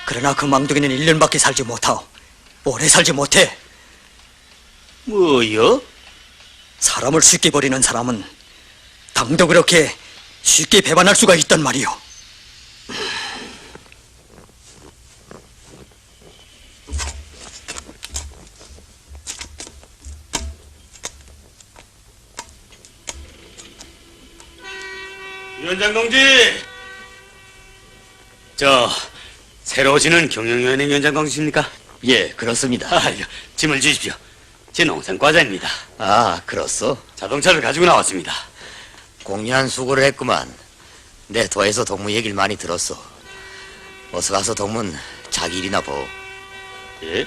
그러나 그 망둥이는 1년밖에 살지 못하오. 오래 살지 못해. 뭐요? 사람을 쉽게 버리는 사람은 당도 그렇게 쉽게 배반할 수가 있단 말이오. 위원장 동지! 새로 오시는 경영위원회 위원장 동지십니까? 예, 그렇습니다. 짐을 주십시오. 제 농산과자입니다. 아, 그렇소? 자동차를 가지고 나왔습니다. 공연한 수고를 했구만. 내 도에서 동무 얘기를 많이 들었어. 어서 가서 동문 자기 일이나 보. 예?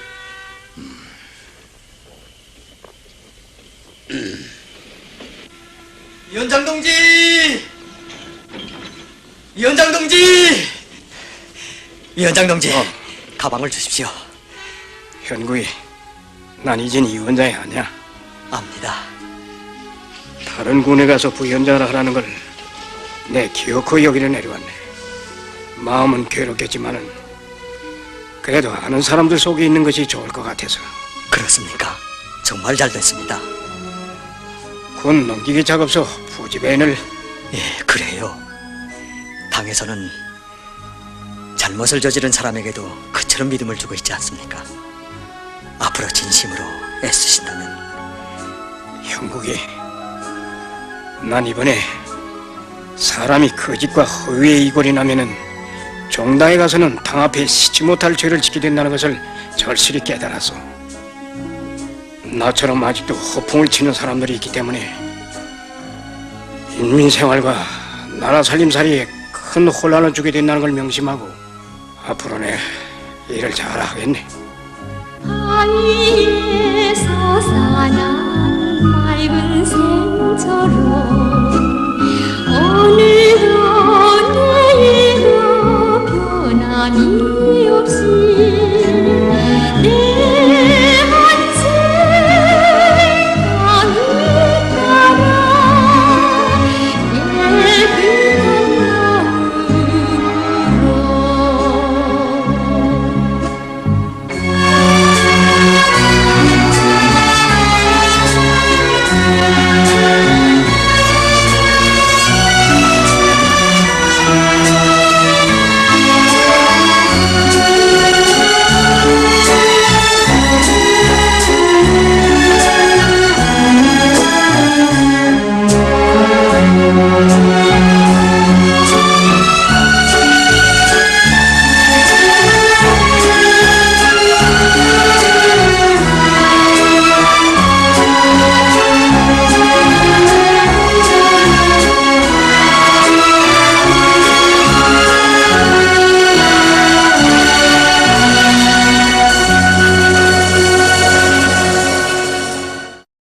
위원장 동지! 위원장 동지! 위원장 동지, 가방을 주십시오. 현구이, 난 이젠 이 위원장이 아니야. 압니다. 다른 군에 가서 부위원장을 하라는 걸 내 기어코 여기를 내려왔네. 마음은 괴롭겠지만은 그래도 아는 사람들 속에 있는 것이 좋을 것 같아서. 그렇습니까? 정말 잘 됐습니다. 군 넘기기 작업소 부지배인을. 예, 그래요. 당에서는 잘못을 저지른 사람에게도 그처럼 믿음을 주고 있지 않습니까? 앞으로 진심으로 애쓰신다면. 형국이, 난 이번에 사람이 거짓과 허위에 이골이 나면은 정당에 가서는 당 앞에 시지 못할 죄를 짓게 된다는 것을 절실히 깨달았어. 나처럼 아직도 허풍을 치는 사람들이 있기 때문에 인민생활과 나라 살림살이에 큰 혼란을 주게 된다는 걸 명심하고 앞으로 내 일을 잘하겠네. 바위에서 사냥 짧은 생처럼